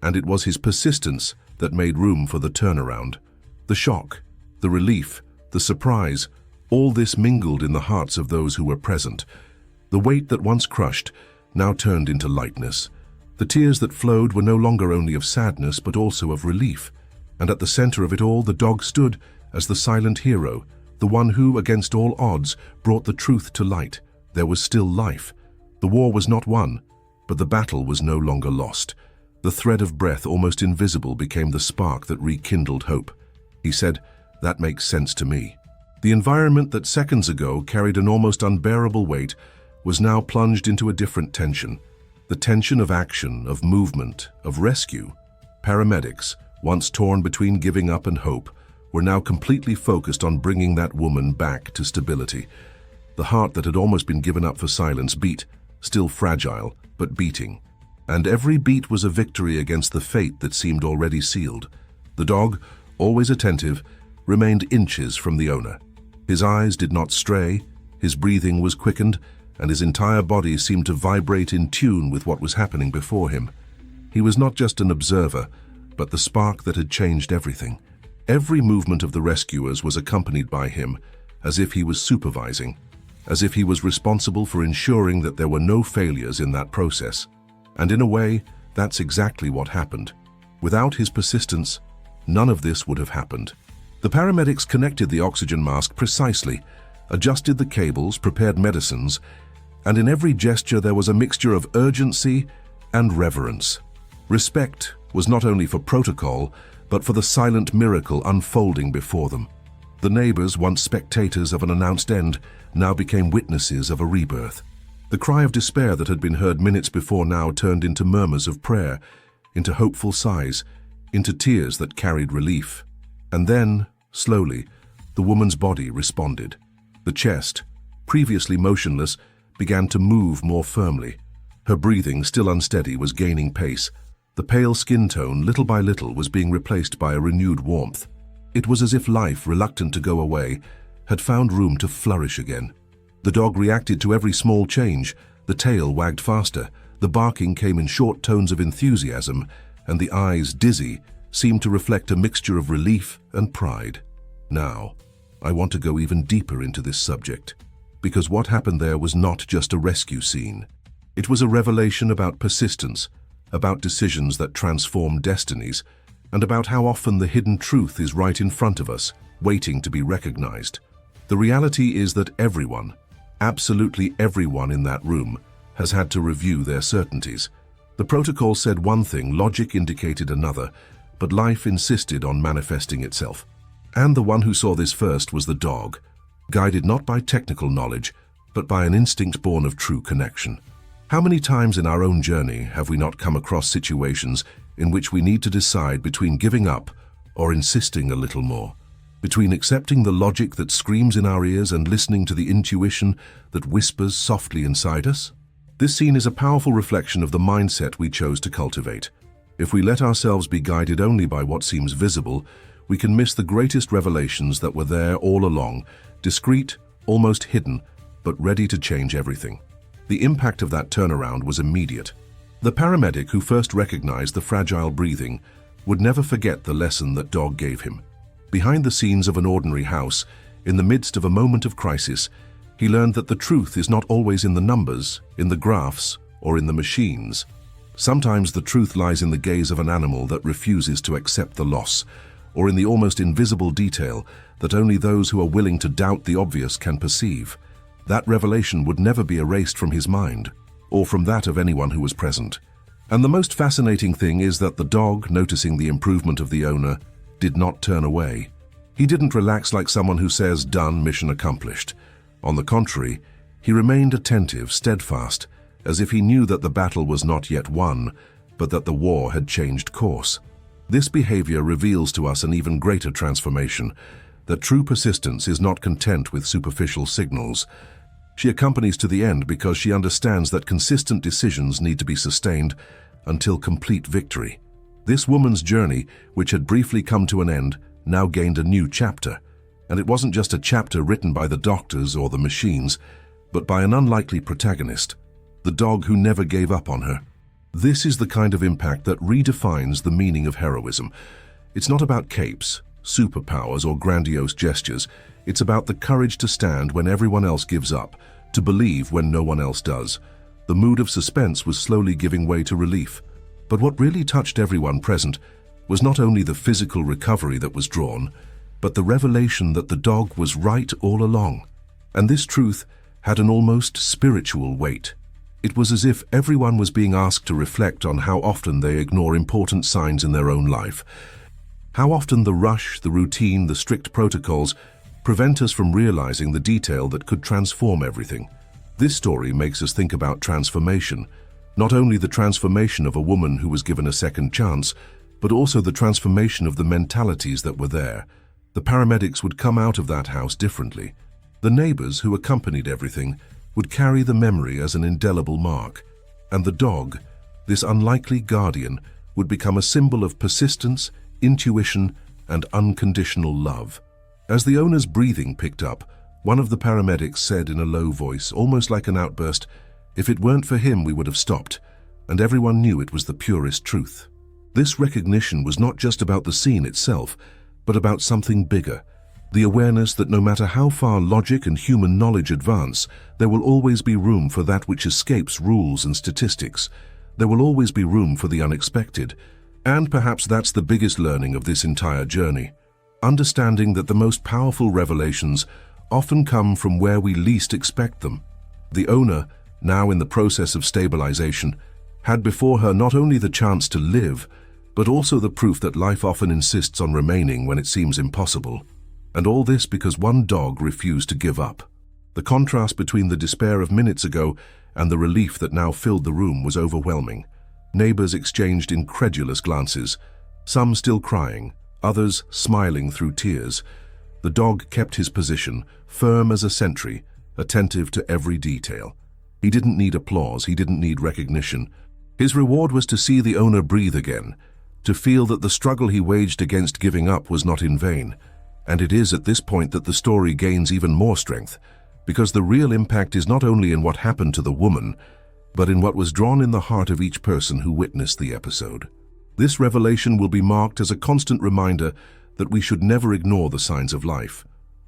and it was his persistence that made room for the turnaround. The shock, the relief, the surprise, all this mingled in the hearts of those who were present. The weight that once crushed now turned into lightness. The tears that flowed were no longer only of sadness but also of relief, and at the center of it all the dog stood as the silent hero, the one who, against all odds, brought the truth to light. There was still life. The war was not won, but the battle was no longer lost. The thread of breath, almost invisible, became the spark that rekindled hope. He said, "That makes sense to me." The environment that seconds ago carried an almost unbearable weight was now plunged into a different tension. The tension of action, of movement, of rescue. Paramedics, once torn between giving up and hope, were now completely focused on bringing that woman back to stability. The heart that had almost been given up for silence beat, still fragile, but beating. And every beat was a victory against the fate that seemed already sealed. The dog, always attentive, remained inches from the owner. His eyes did not stray, his breathing was quickened, and his entire body seemed to vibrate in tune with what was happening before him. He was not just an observer, but the spark that had changed everything. Every movement of the rescuers was accompanied by him, as if he was supervising, as if he was responsible for ensuring that there were no failures in that process. And in a way, that's exactly what happened. Without his persistence, none of this would have happened. The paramedics connected the oxygen mask precisely, adjusted the cables, prepared medicines, and in every gesture there was a mixture of urgency and reverence. Respect was not only for protocol, but for the silent miracle unfolding before them. The neighbors, once spectators of an announced end, now became witnesses of a rebirth. The cry of despair that had been heard minutes before now turned into murmurs of prayer, into hopeful sighs, into tears that carried relief. And then, slowly, the woman's body responded. The chest, previously motionless, began to move more firmly. Her breathing, still unsteady, was gaining pace. The pale skin tone, little by little, was being replaced by a renewed warmth. It was as if life, reluctant to go away, had found room to flourish again. The dog reacted to every small change. The tail wagged faster, the barking came in short tones of enthusiasm, and the eyes, dizzy, seemed to reflect a mixture of relief and pride. Now, I want to go even deeper into this subject, because what happened there was not just a rescue scene. It was a revelation about persistence, about decisions that transform destinies, and about how often the hidden truth is right in front of us, waiting to be recognized. The reality is that everyone, absolutely everyone in that room, has had to review their certainties. The protocol said one thing, logic indicated another, but life insisted on manifesting itself. And the one who saw this first was the dog, guided not by technical knowledge, but by an instinct born of true connection. How many times in our own journey have we not come across situations in which we need to decide between giving up or insisting a little more, between accepting the logic that screams in our ears and listening to the intuition that whispers softly inside us? This scene is a powerful reflection of the mindset we chose to cultivate. If we let ourselves be guided only by what seems visible, we can miss the greatest revelations that were there all along, discreet, almost hidden, but ready to change everything. The impact of that turnaround was immediate. The paramedic who first recognized the fragile breathing would never forget the lesson that dog gave him. Behind the scenes of an ordinary house, in the midst of a moment of crisis, he learned that the truth is not always in the numbers, in the graphs, or in the machines. Sometimes the truth lies in the gaze of an animal that refuses to accept the loss, or in the almost invisible detail that only those who are willing to doubt the obvious can perceive. That revelation would never be erased from his mind, or from that of anyone who was present. And the most fascinating thing is that the dog, noticing the improvement of the owner, did not turn away. He didn't relax like someone who says, "Done, mission accomplished." On the contrary, he remained attentive, steadfast, as if he knew that the battle was not yet won, but that the war had changed course. This behavior reveals to us an even greater transformation, that true persistence is not content with superficial signals. She accompanies to the end because she understands that consistent decisions need to be sustained until complete victory. This woman's journey, which had briefly come to an end, now gained a new chapter. And it wasn't just a chapter written by the doctors or the machines, but by an unlikely protagonist, the dog who never gave up on her. This is the kind of impact that redefines the meaning of heroism. It's not about capes, superpowers, or grandiose gestures. It's about the courage to stand when everyone else gives up, to believe when no one else does. The mood of suspense was slowly giving way to relief. But what really touched everyone present was not only the physical recovery that was drawn, but the revelation that the dog was right all along. And this truth had an almost spiritual weight. It was as if everyone was being asked to reflect on how often they ignore important signs in their own life. How often the rush, the routine, the strict protocols prevent us from realizing the detail that could transform everything. This story makes us think about transformation, not only the transformation of a woman who was given a second chance, but also the transformation of the mentalities that were there. The paramedics would come out of that house differently. The neighbors who accompanied everything would carry the memory as an indelible mark. And the dog, this unlikely guardian, would become a symbol of persistence, intuition, and unconditional love. As the owner's breathing picked up, one of the paramedics said in a low voice, almost like an outburst, "If it weren't for him, we would have stopped." And everyone knew it was the purest truth. This recognition was not just about the scene itself, but about something bigger. The awareness that no matter how far logic and human knowledge advance, there will always be room for that which escapes rules and statistics. There will always be room for the unexpected. And perhaps that's the biggest learning of this entire journey. Understanding that the most powerful revelations often come from where we least expect them. The owner, now in the process of stabilization, had before her not only the chance to live, but also the proof that life often insists on remaining when it seems impossible. And all this because one dog refused to give up. The contrast between the despair of minutes ago and the relief that now filled the room was overwhelming. Neighbors exchanged incredulous glances, some still crying, others smiling through tears. The dog kept his position, firm as a sentry, attentive to every detail. He didn't need applause, he didn't need recognition. His reward was to see the owner breathe again, to feel that the struggle he waged against giving up was not in vain. And it is at this point that the story gains even more strength, because the real impact is not only in what happened to the woman, but in what was drawn in the heart of each person who witnessed the episode. This revelation will be marked as a constant reminder that we should never ignore the signs of life.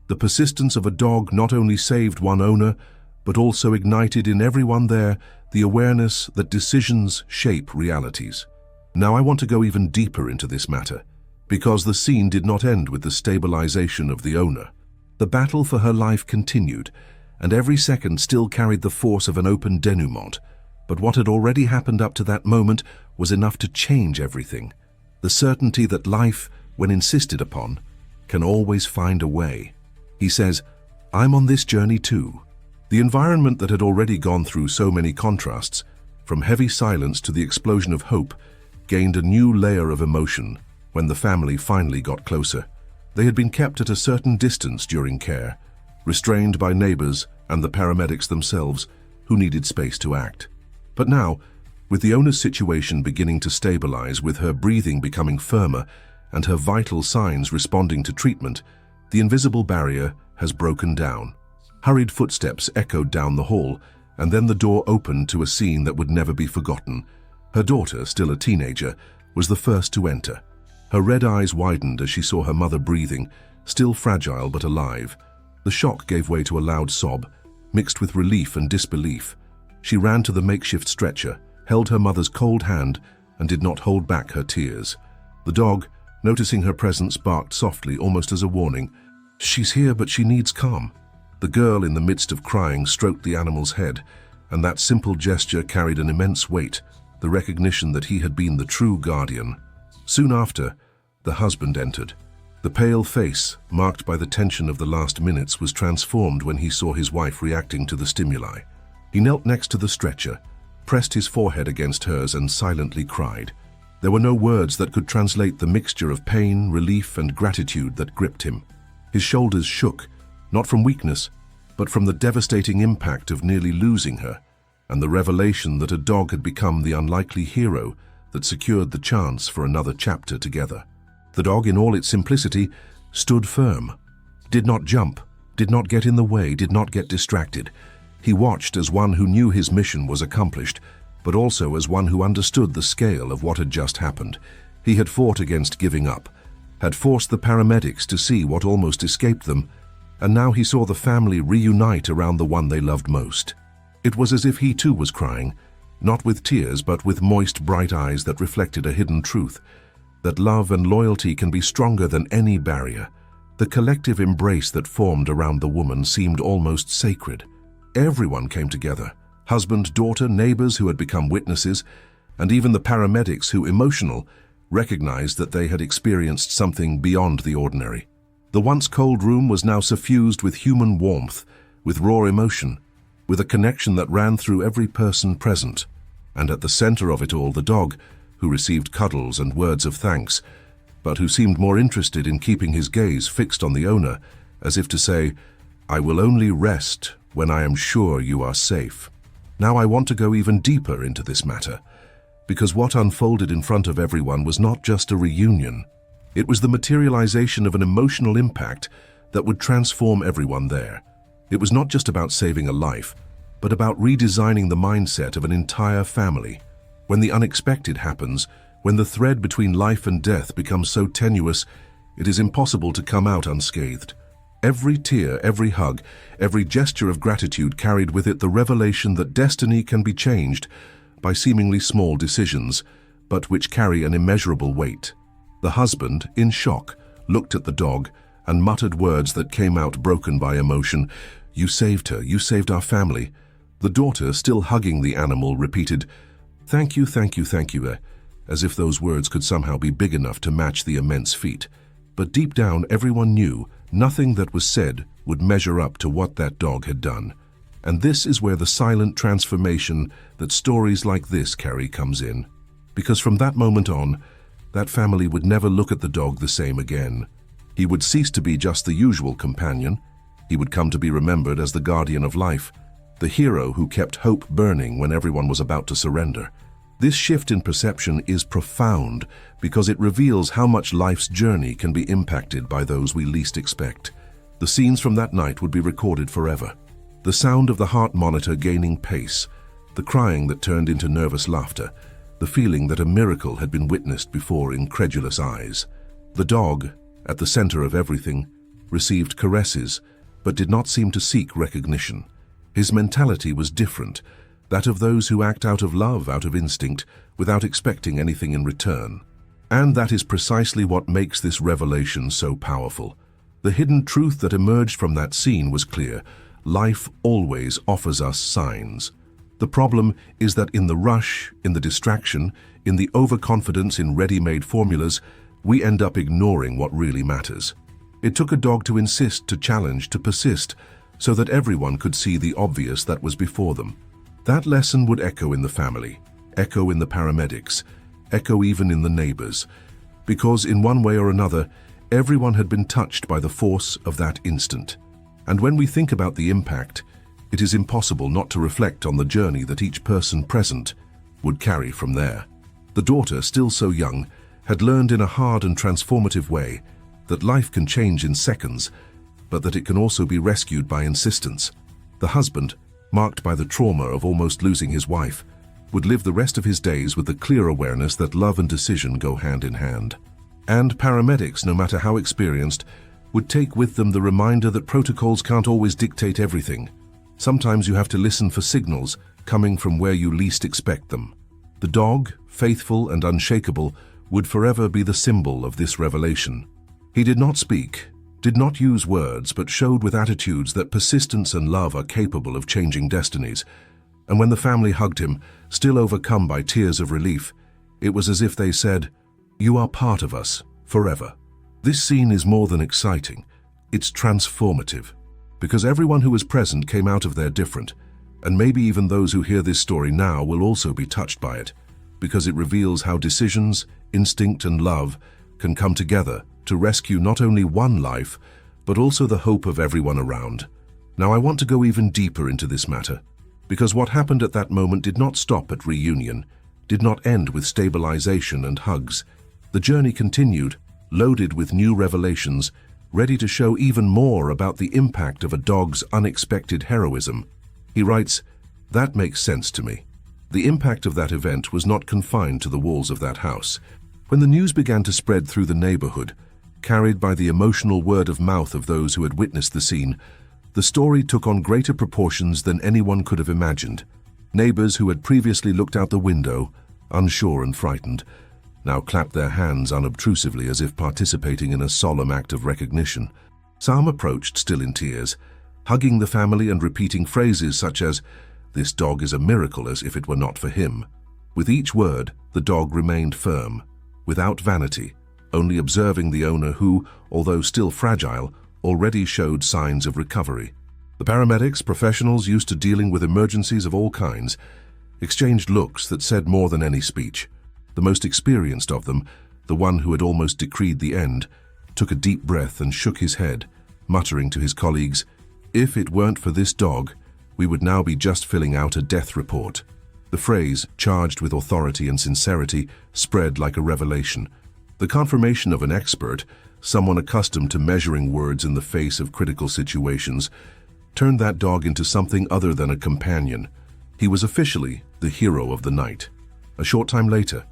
The persistence of a dog not only saved one owner, but also ignited in everyone there the awareness that decisions shape realities. Now I want to go even deeper into this matter, because the scene did not end with the stabilization of the owner. The battle for her life continued, and every second still carried the force of an open denouement. But what had already happened up to that moment was enough to change everything. The certainty that life, when insisted upon, can always find a way. He says, "I'm on this journey too." The environment that had already gone through so many contrasts, from heavy silence to the explosion of hope, gained a new layer of emotion when the family finally got closer. They had been kept at a certain distance during care, restrained by neighbors and the paramedics themselves, who needed space to act. But now, with the owner's situation beginning to stabilize, with her breathing becoming firmer and her vital signs responding to treatment, the invisible barrier has broken down. Hurried footsteps echoed down the hall, and then the door opened to a scene that would never be forgotten. Her daughter, still a teenager, was the first to enter. Her red eyes widened as she saw her mother breathing, still fragile but alive. The shock gave way to a loud sob, mixed with relief and disbelief. She ran to the makeshift stretcher, held her mother's cold hand, and did not hold back her tears. The dog, noticing her presence, barked softly, almost as a warning. "She's here, but she needs calm." The girl, in the midst of crying, stroked the animal's head, and that simple gesture carried an immense weight, the recognition that he had been the true guardian. Soon after, the husband entered. The pale face, marked by the tension of the last minutes, was transformed when he saw his wife reacting to the stimuli. He knelt next to the stretcher, pressed his forehead against hers, and silently cried. There were no words that could translate the mixture of pain, relief, and gratitude that gripped him. His shoulders shook, not from weakness, but from the devastating impact of nearly losing her, and the revelation that a dog had become the unlikely hero that secured the chance for another chapter together. The dog, in all its simplicity, stood firm, did not jump, did not get in the way, did not get distracted. He watched as one who knew his mission was accomplished, but also as one who understood the scale of what had just happened. He had fought against giving up, had forced the paramedics to see what almost escaped them, and now he saw the family reunite around the one they loved most. It was as if he too was crying, not with tears but with moist, bright eyes that reflected a hidden truth, that love and loyalty can be stronger than any barrier. The collective embrace that formed around the woman seemed almost sacred. Everyone came together, husband, daughter, neighbors who had become witnesses, and even the paramedics who, emotional, recognized that they had experienced something beyond the ordinary. The once cold room was now suffused with human warmth, with raw emotion, with a connection that ran through every person present. And at the center of it all, the dog, who received cuddles and words of thanks, but who seemed more interested in keeping his gaze fixed on the owner, as if to say, "I will only rest when I am sure you are safe." Now I want to go even deeper into this matter, because what unfolded in front of everyone was not just a reunion. It was the materialization of an emotional impact that would transform everyone there. It was not just about saving a life, but about redesigning the mindset of an entire family. When the unexpected happens, when the thread between life and death becomes so tenuous, it is impossible to come out unscathed. Every tear, every hug, every gesture of gratitude carried with it the revelation that destiny can be changed by seemingly small decisions, but which carry an immeasurable weight. The husband, in shock, looked at the dog and muttered words that came out broken by emotion. "You saved her, you saved our family." The daughter, still hugging the animal, repeated, "Thank you, thank you, thank you," as if those words could somehow be big enough to match the immense feat. But deep down, everyone knew nothing that was said would measure up to what that dog had done. And this is where the silent transformation that stories like this carry comes in. Because from that moment on, that family would never look at the dog the same again. He would cease to be just the usual companion. He would come to be remembered as the guardian of life, the hero who kept hope burning when everyone was about to surrender. This shift in perception is profound because it reveals how much life's journey can be impacted by those we least expect. The scenes from that night would be recorded forever. The sound of the heart monitor gaining pace, the crying that turned into nervous laughter, the feeling that a miracle had been witnessed before incredulous eyes. The dog, at the center of everything, received caresses, but did not seem to seek recognition. His mentality was different, that of those who act out of love, out of instinct, without expecting anything in return. And that is precisely what makes this revelation so powerful. The hidden truth that emerged from that scene was clear. Life always offers us signs. The problem is that in the rush, in the distraction, in the overconfidence in ready-made formulas, we end up ignoring what really matters. It took a dog to insist, to challenge, to persist, so that everyone could see the obvious that was before them. That lesson would echo in the family, echo in the paramedics, echo even in the neighbors, because in one way or another, everyone had been touched by the force of that instant. And when we think about the impact, it is impossible not to reflect on the journey that each person present would carry from there. The daughter, still so young, had learned in a hard and transformative way that life can change in seconds, but that it can also be rescued by insistence. The husband, marked by the trauma of almost losing his wife, would live the rest of his days with the clear awareness that love and decision go hand in hand. And paramedics, no matter how experienced, would take with them the reminder that protocols can't always dictate everything. Sometimes you have to listen for signals coming from where you least expect them. The dog, faithful and unshakable, would forever be the symbol of this revelation. He did not speak, did not use words, but showed with attitudes that persistence and love are capable of changing destinies. And when the family hugged him, still overcome by tears of relief, it was as if they said, "You are part of us, forever." This scene is more than exciting, it's transformative, because everyone who was present came out of there different, and maybe even those who hear this story now will also be touched by it, because it reveals how decisions, instinct and love can come together to rescue not only one life, but also the hope of everyone around. Now I want to go even deeper into this matter, because what happened at that moment did not stop at reunion, did not end with stabilization and hugs. The journey continued, loaded with new revelations, ready to show even more about the impact of a dog's unexpected heroism. He writes, "That makes sense to me. The impact of that event was not confined to the walls of that house. When the news began to spread through the neighborhood, carried by the emotional word of mouth of those who had witnessed the scene, the story took on greater proportions than anyone could have imagined. Neighbors who had previously looked out the window, unsure and frightened, now clapped their hands unobtrusively as if participating in a solemn act of recognition. Some approached, still in tears, hugging the family and repeating phrases such as, 'This dog is a miracle,' as if it were not for him. With each word, the dog remained firm, without vanity, only observing the owner who, although still fragile, already showed signs of recovery. The paramedics, professionals used to dealing with emergencies of all kinds, exchanged looks that said more than any speech. The most experienced of them, the one who had almost decreed the end, took a deep breath and shook his head, muttering to his colleagues, "If it weren't for this dog, we would now be just filling out a death report." The phrase, charged with authority and sincerity, spread like a revelation. The confirmation of an expert, someone accustomed to measuring words in the face of critical situations, turned that dog into something other than a companion. He was officially the hero of the night. A short time later,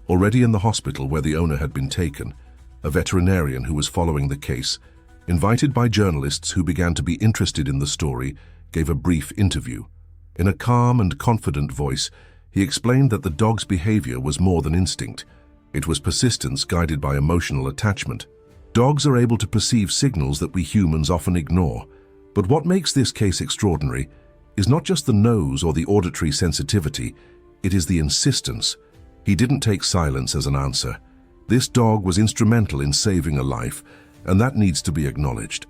already in the hospital where the owner had been taken, a veterinarian who was following the case, invited by journalists who began to be interested in the story, gave a brief interview. In a calm and confident voice, he explained that the dog's behavior was more than instinct. It was persistence guided by emotional attachment. Dogs are able to perceive signals that we humans often ignore. But what makes this case extraordinary is not just the nose or the auditory sensitivity, it is the insistence. He didn't take silence as an answer. This dog was instrumental in saving a life, and that needs to be acknowledged.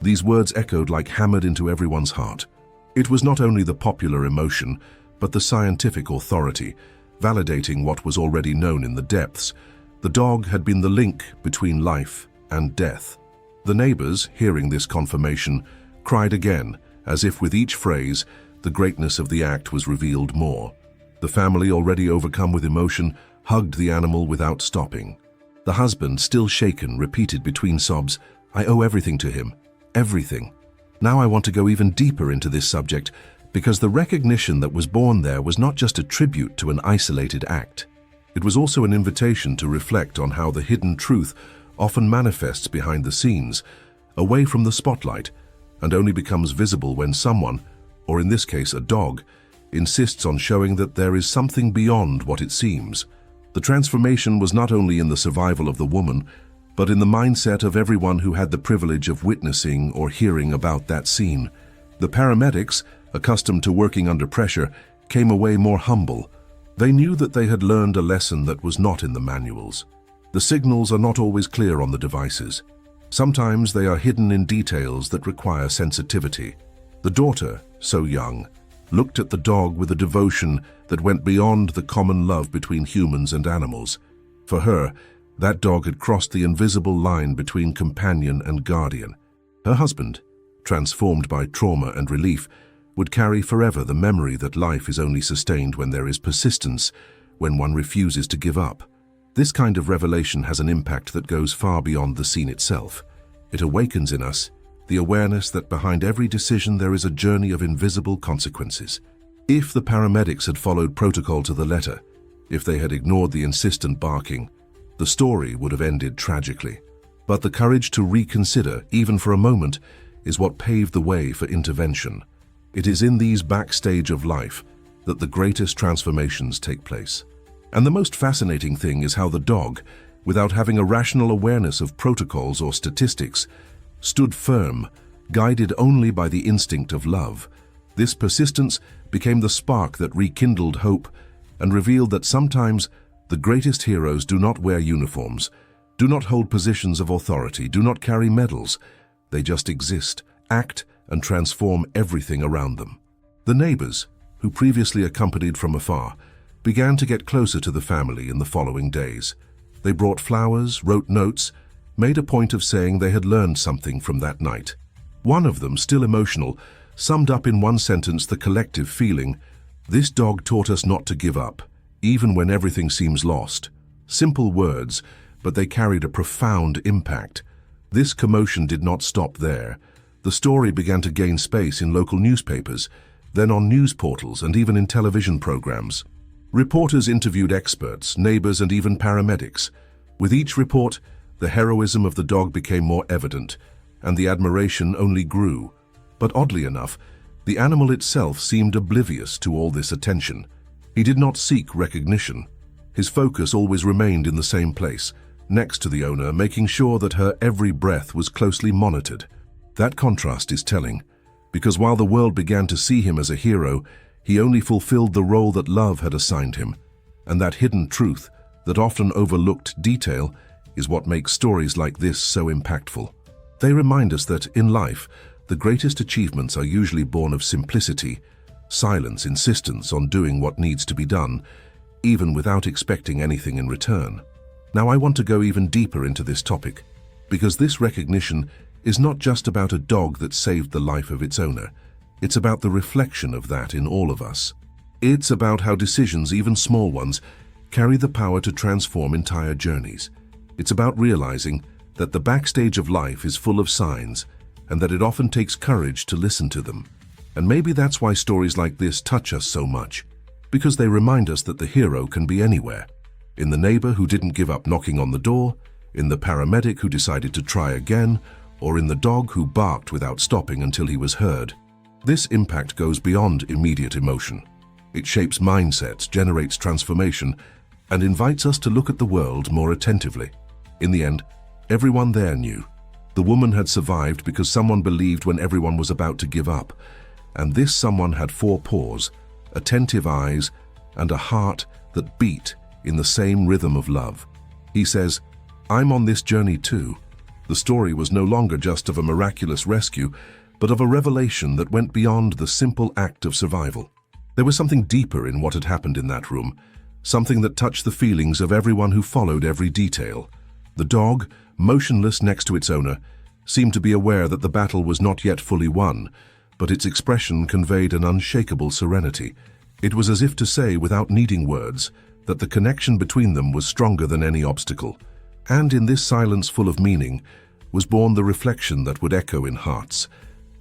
These words echoed like hammered into everyone's heart. It was not only the popular emotion, but the scientific authority, validating what was already known in the depths. The dog had been the link between life and death. The neighbors, hearing this confirmation, cried again, as if with each phrase, the greatness of the act was revealed more. The family, already overcome with emotion, hugged the animal without stopping. The husband, still shaken, repeated between sobs, "I owe everything to him. Everything." Now I want to go even deeper into this subject, because the recognition that was born there was not just a tribute to an isolated act. It was also an invitation to reflect on how the hidden truth often manifests behind the scenes, away from the spotlight, and only becomes visible when someone, or in this case a dog, insists on showing that there is something beyond what it seems. The transformation was not only in the survival of the woman, but in the mindset of everyone who had the privilege of witnessing or hearing about that scene. The paramedics, accustomed to working under pressure, came away more humble. They knew that they had learned a lesson that was not in the manuals. The signals are not always clear on the devices. Sometimes they are hidden in details that require sensitivity. The daughter, so young, looked at the dog with a devotion that went beyond the common love between humans and animals. For her, that dog had crossed the invisible line between companion and guardian. Her husband, transformed by trauma and relief, would carry forever the memory that life is only sustained when there is persistence, when one refuses to give up. This kind of revelation has an impact that goes far beyond the scene itself. It awakens in us the awareness that behind every decision there is a journey of invisible consequences. If the paramedics had followed protocol to the letter, if they had ignored the insistent barking, the story would have ended tragically. But the courage to reconsider, even for a moment, is what paved the way for intervention. It is in these backstage of life that the greatest transformations take place. And the most fascinating thing is how the dog, without having a rational awareness of protocols or statistics, stood firm, guided only by the instinct of love. This persistence became the spark that rekindled hope and revealed that sometimes the greatest heroes do not wear uniforms, do not hold positions of authority, do not carry medals. They just exist, act, and transform everything around them. The neighbors, who previously accompanied from afar, began to get closer to the family in the following days. They brought flowers, wrote notes, made a point of saying they had learned something from that night. One of them, still emotional, summed up in one sentence the collective feeling: "This dog taught us not to give up, even when everything seems lost." Simple words, but they carried a profound impact. This commotion did not stop there. The story began to gain space in local newspapers, then on news portals and even in television programs. Reporters interviewed experts, neighbors, and even paramedics. With each report, the heroism of the dog became more evident, and the admiration only grew. But oddly enough, the animal itself seemed oblivious to all this attention. He did not seek recognition. His focus always remained in the same place, next to the owner, making sure that her every breath was closely monitored. That contrast is telling, because while the world began to see him as a hero, he only fulfilled the role that love had assigned him. And that hidden truth, that often overlooked detail, is what makes stories like this so impactful. They remind us that, in life, the greatest achievements are usually born of simplicity, silence, insistence on doing what needs to be done, even without expecting anything in return. Now I want to go even deeper into this topic, because this recognition is not just about a dog that saved the life of its owner. It's about the reflection of that in all of us. It's about how decisions, even small ones, carry the power to transform entire journeys. It's about realizing that the backstage of life is full of signs, and that it often takes courage to listen to them. And maybe that's why stories like this touch us so much, because they remind us that the hero can be anywhere. In the neighbor who didn't give up knocking on the door, in the paramedic who decided to try again, or in the dog who barked without stopping until he was heard. This impact goes beyond immediate emotion. It shapes mindsets, generates transformation, and invites us to look at the world more attentively. In the end, everyone there knew. The woman had survived because someone believed when everyone was about to give up. And this someone had 4 paws, attentive eyes, and a heart that beat in the same rhythm of love. He says, "I'm on this journey too." The story was no longer just of a miraculous rescue, but of a revelation that went beyond the simple act of survival. There was something deeper in what had happened in that room, something that touched the feelings of everyone who followed every detail. The dog, motionless next to its owner, seemed to be aware that the battle was not yet fully won, but its expression conveyed an unshakable serenity. It was as if to say, without needing words, that the connection between them was stronger than any obstacle. And in this silence full of meaning was born the reflection that would echo in hearts.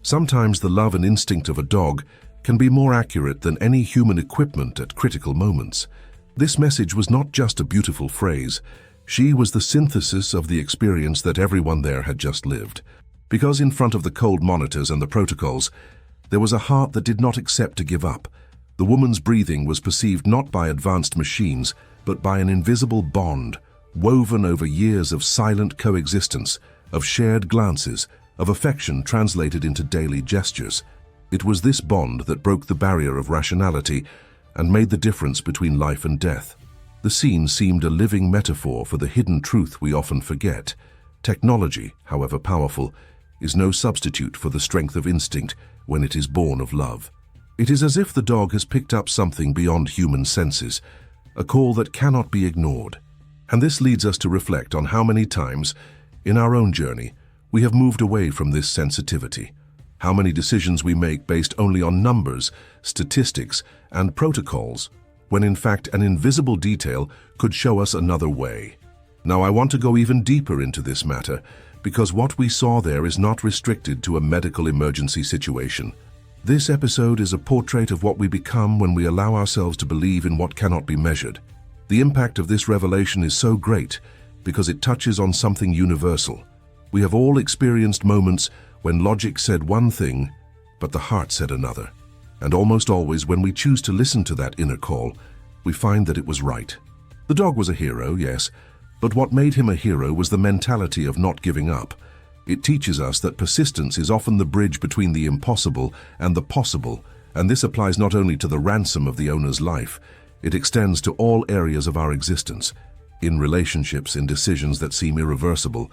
Sometimes the love and instinct of a dog can be more accurate than any human equipment at critical moments. This message was not just a beautiful phrase. She was the synthesis of the experience that everyone there had just lived. Because in front of the cold monitors and the protocols, there was a heart that did not accept to give up. The woman's breathing was perceived not by advanced machines, but by an invisible bond, woven over years of silent coexistence, of shared glances, of affection translated into daily gestures. It was this bond that broke the barrier of rationality and made the difference between life and death. The scene seemed a living metaphor for the hidden truth we often forget. Technology, however powerful, is no substitute for the strength of instinct when it is born of love. It is as if the dog has picked up something beyond human senses, a call that cannot be ignored. And this leads us to reflect on how many times, in our own journey, we have moved away from this sensitivity. how many decisions we make based only on numbers, statistics, and protocols, when in fact an invisible detail could show us another way. Now I want to go even deeper into this matter, because what we saw there is not restricted to a medical emergency situation. This episode is a portrait of what we become when we allow ourselves to believe in what cannot be measured. The impact of this revelation is so great because it touches on something universal. We have all experienced moments when logic said one thing, but the heart said another. And almost always when we choose to listen to that inner call, we find that it was right. The dog was a hero, yes, but what made him a hero was the mentality of not giving up. It teaches us that persistence is often the bridge between the impossible and the possible, and this applies not only to the ransom of the owner's life, it extends to all areas of our existence, in relationships, in decisions that seem irreversible,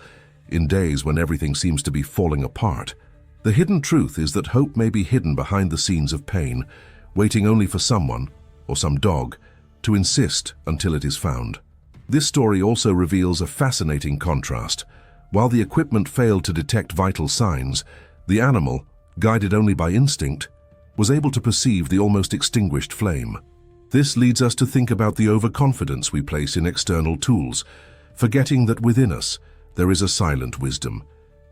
in days when everything seems to be falling apart. The hidden truth is that hope may be hidden behind the scenes of pain, waiting only for someone, or some dog, to insist until it is found. This story also reveals a fascinating contrast. While the equipment failed to detect vital signs, the animal, guided only by instinct, was able to perceive the almost extinguished flame. This leads us to think about the overconfidence we place in external tools, forgetting that within us there is a silent wisdom.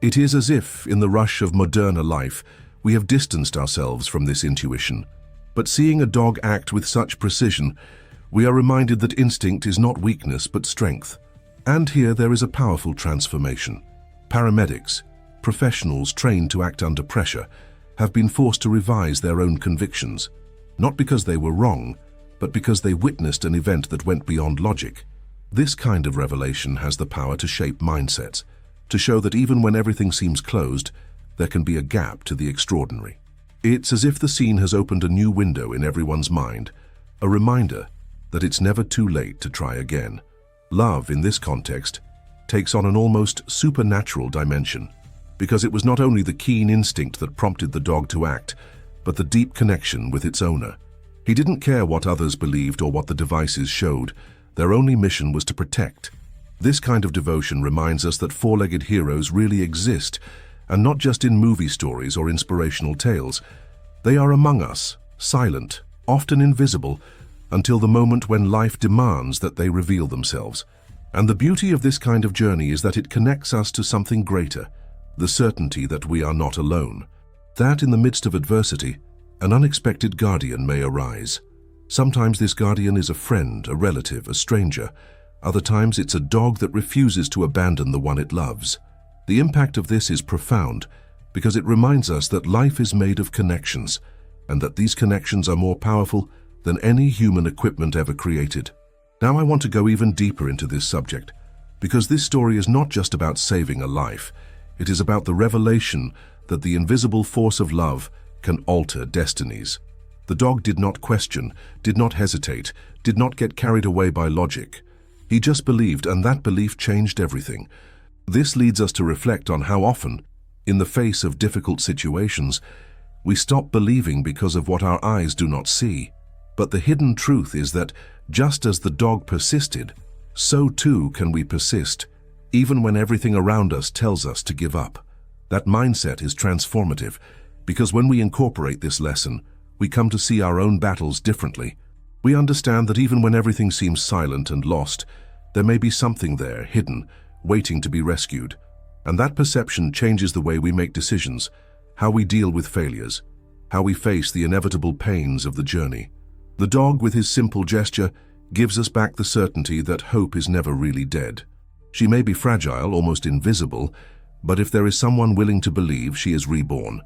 It is as if, in the rush of moderner life, we have distanced ourselves from this intuition. But seeing a dog act with such precision, we are reminded that instinct is not weakness but strength. And here there is a powerful transformation. Paramedics, professionals trained to act under pressure, have been forced to revise their own convictions, not because they were wrong, but because they witnessed an event that went beyond logic. This kind of revelation has the power to shape mindsets, to show that even when everything seems closed, there can be a gap to the extraordinary. It's as if the scene has opened a new window in everyone's mind, a reminder that it's never too late to try again. Love, in this context, takes on an almost supernatural dimension, because it was not only the keen instinct that prompted the dog to act, but the deep connection with its owner. He didn't care what others believed or what the devices showed. Their only mission was to protect. This kind of devotion reminds us that four-legged heroes really exist, and not just in movie stories or inspirational tales. They are among us, silent, often invisible, until the moment when life demands that they reveal themselves. And the beauty of this kind of journey is that it connects us to something greater, the certainty that we are not alone. That in the midst of adversity, an unexpected guardian may arise. Sometimes this guardian is a friend, a relative, a stranger. Other times it's a dog that refuses to abandon the one it loves. The impact of this is profound because it reminds us that life is made of connections, and that these connections are more powerful than any human equipment ever created. Now I want to go even deeper into this subject, because this story is not just about saving a life. It is about the revelation that the invisible force of love can alter destinies. The dog did not question, did not hesitate, did not get carried away by logic. He just believed, and that belief changed everything. This leads us to reflect on how often, in the face of difficult situations, we stop believing because of what our eyes do not see. But the hidden truth is that, just as the dog persisted, so too can we persist, even when everything around us tells us to give up. That mindset is transformative, because when we incorporate this lesson, we come to see our own battles differently. We understand that even when everything seems silent and lost, there may be something there, hidden, waiting to be rescued. And that perception changes the way we make decisions, how we deal with failures, how we face the inevitable pains of the journey. The dog, with his simple gesture, gives us back the certainty that hope is never really dead. She may be fragile, almost invisible, but if there is someone willing to believe, she is reborn.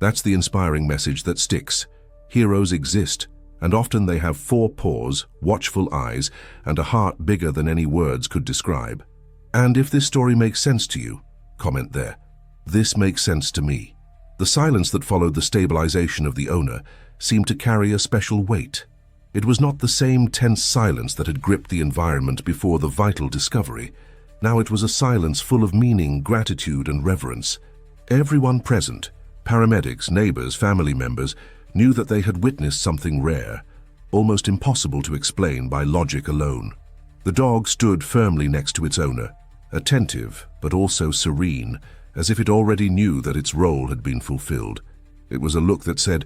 That's the inspiring message that sticks. Heroes exist, and often they have 4 paws, watchful eyes, and a heart bigger than any words could describe. And if this story makes sense to you, comment there. This makes sense to me. The silence that followed the stabilization of the owner seemed to carry a special weight. It was not the same tense silence that had gripped the environment before the vital discovery. Now it was a silence full of meaning, gratitude, and reverence. Everyone present, paramedics, neighbors, family members, knew that they had witnessed something rare, almost impossible to explain by logic alone. The dog stood firmly next to its owner, attentive but also serene, as if it already knew that its role had been fulfilled. It was a look that said,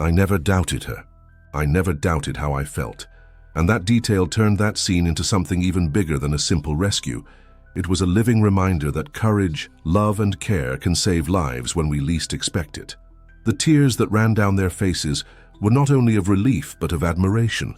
"I never doubted her. I never doubted how I felt." And that detail turned that scene into something even bigger than a simple rescue. It was a living reminder that courage, love, and care can save lives when we least expect it. The tears that ran down their faces were not only of relief but of admiration,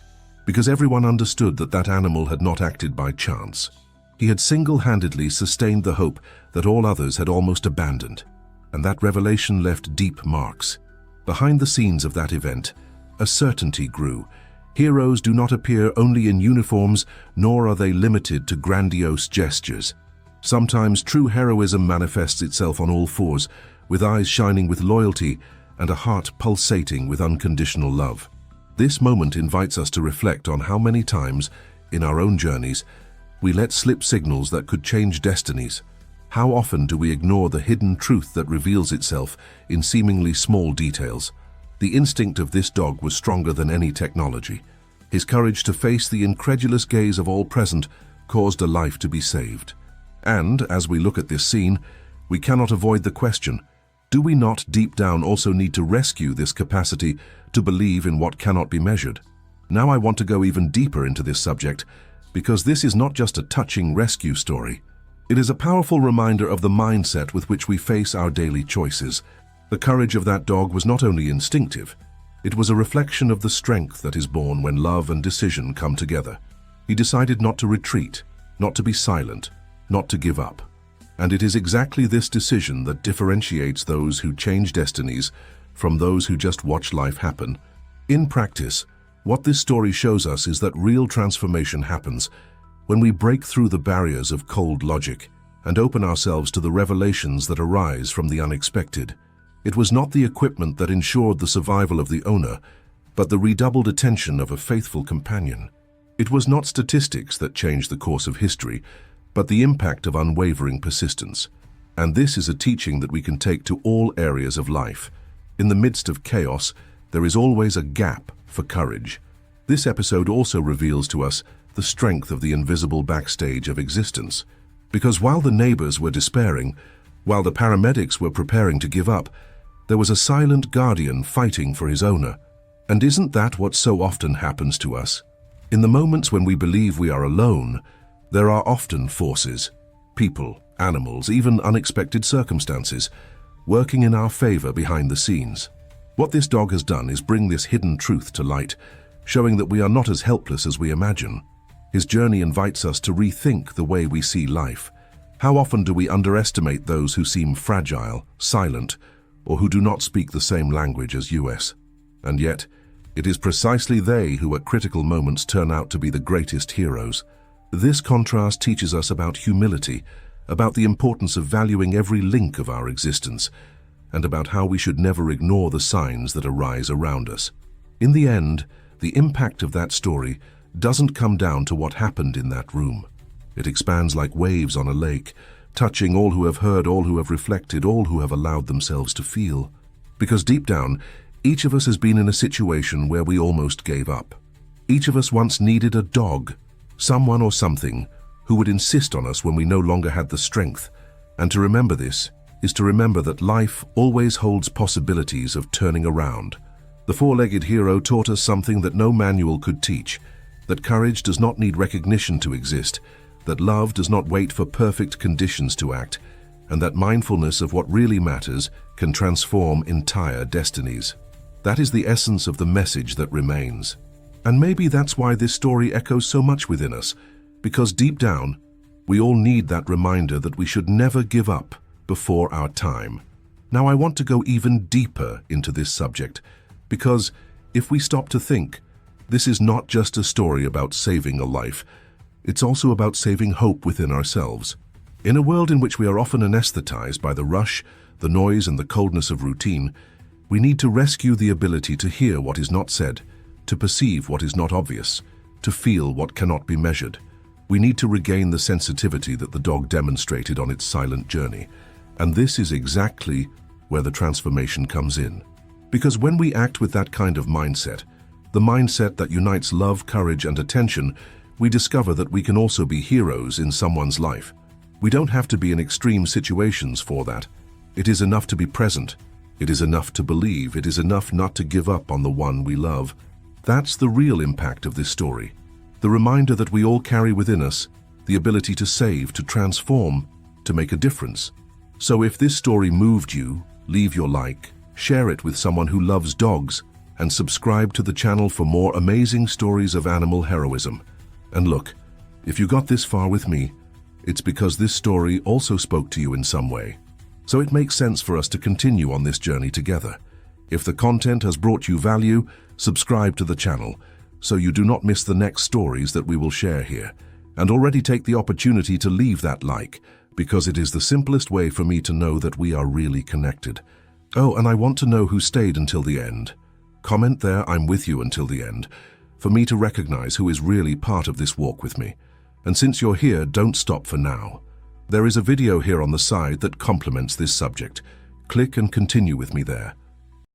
because everyone understood that that animal had not acted by chance. He had single-handedly sustained the hope that all others had almost abandoned, and that revelation left deep marks. Behind the scenes of that event, a certainty grew. Heroes do not appear only in uniforms, nor are they limited to grandiose gestures. Sometimes true heroism manifests itself on all fours, with eyes shining with loyalty and a heart pulsating with unconditional love. This moment invites us to reflect on how many times, in our own journeys, we let slip signals that could change destinies. How often do we ignore the hidden truth that reveals itself in seemingly small details? The instinct of this dog was stronger than any technology. His courage to face the incredulous gaze of all present caused a life to be saved. And, as we look at this scene, we cannot avoid the question, do we not deep down also need to rescue this capacity to believe in what cannot be measured? Now I want to go even deeper into this subject, because this is not just a touching rescue story. It is a powerful reminder of the mindset with which we face our daily choices. The courage of that dog was not only instinctive, it was a reflection of the strength that is born when love and decision come together. He decided not to retreat, not to be silent, not to give up. And it is exactly this decision that differentiates those who change destinies from those who just watch life happen. In practice, what this story shows us is that real transformation happens when we break through the barriers of cold logic and open ourselves to the revelations that arise from the unexpected. It was not the equipment that ensured the survival of the owner, but the redoubled attention of a faithful companion. It was not statistics that changed the course of history, but the impact of unwavering persistence. And this is a teaching that we can take to all areas of life. In the midst of chaos, there is always a gap for courage. This episode also reveals to us the strength of the invisible backstage of existence. Because while the neighbors were despairing, while the paramedics were preparing to give up, there was a silent guardian fighting for his owner. And isn't that what so often happens to us? In the moments when we believe we are alone, there are often forces, people, animals, even unexpected circumstances, working in our favor behind the scenes. What this dog has done is bring this hidden truth to light, showing that we are not as helpless as we imagine. His journey invites us to rethink the way we see life. How often do we underestimate those who seem fragile, silent, or who do not speak the same language as us? And yet, it is precisely they who at critical moments turn out to be the greatest heroes. This contrast teaches us about humility, about the importance of valuing every link of our existence, and about how we should never ignore the signs that arise around us. In the end, the impact of that story doesn't come down to what happened in that room. It expands like waves on a lake, touching all who have heard, all who have reflected, all who have allowed themselves to feel. Because deep down, each of us has been in a situation where we almost gave up. Each of us once needed a dog, someone or something who would insist on us when we no longer had the strength. And to remember this is to remember that life always holds possibilities of turning around. The four-legged hero taught us something that no manual could teach, that courage does not need recognition to exist, that love does not wait for perfect conditions to act, and that mindfulness of what really matters can transform entire destinies. That is the essence of the message that remains. And maybe that's why this story echoes so much within us, because deep down, we all need that reminder that we should never give up before our time. Now I want to go even deeper into this subject, because if we stop to think, this is not just a story about saving a life, it's also about saving hope within ourselves. In a world in which we are often anesthetized by the rush, the noise, and the coldness of routine, we need to rescue the ability to hear what is not said, to perceive what is not obvious, to feel what cannot be measured. We need to regain the sensitivity that the dog demonstrated on its silent journey. And this is exactly where the transformation comes in. Because when we act with that kind of mindset, the mindset that unites love, courage, and attention, we discover that we can also be heroes in someone's life. We don't have to be in extreme situations for that. It is enough to be present, It is enough to believe. It is enough not to give up on the one we love. That's the real impact of this story. The reminder that we all carry within us the ability to save, to transform, to make a difference. So if this story moved you, leave your like, share it with someone who loves dogs, and subscribe to the channel for more amazing stories of animal heroism. And look, if you got this far with me, it's because this story also spoke to you in some way. So it makes sense for us to continue on this journey together. If the content has brought you value, subscribe to the channel so you do not miss the next stories that we will share here. And already take the opportunity to leave that like, because it is the simplest way for me to know that we are really connected. Oh, and I want to know who stayed until the end. Comment there, I'm with you until the end, for me to recognize who is really part of this walk with me. And since you're here, don't stop for now. There is a video here on the side that complements this subject. Click and continue with me there.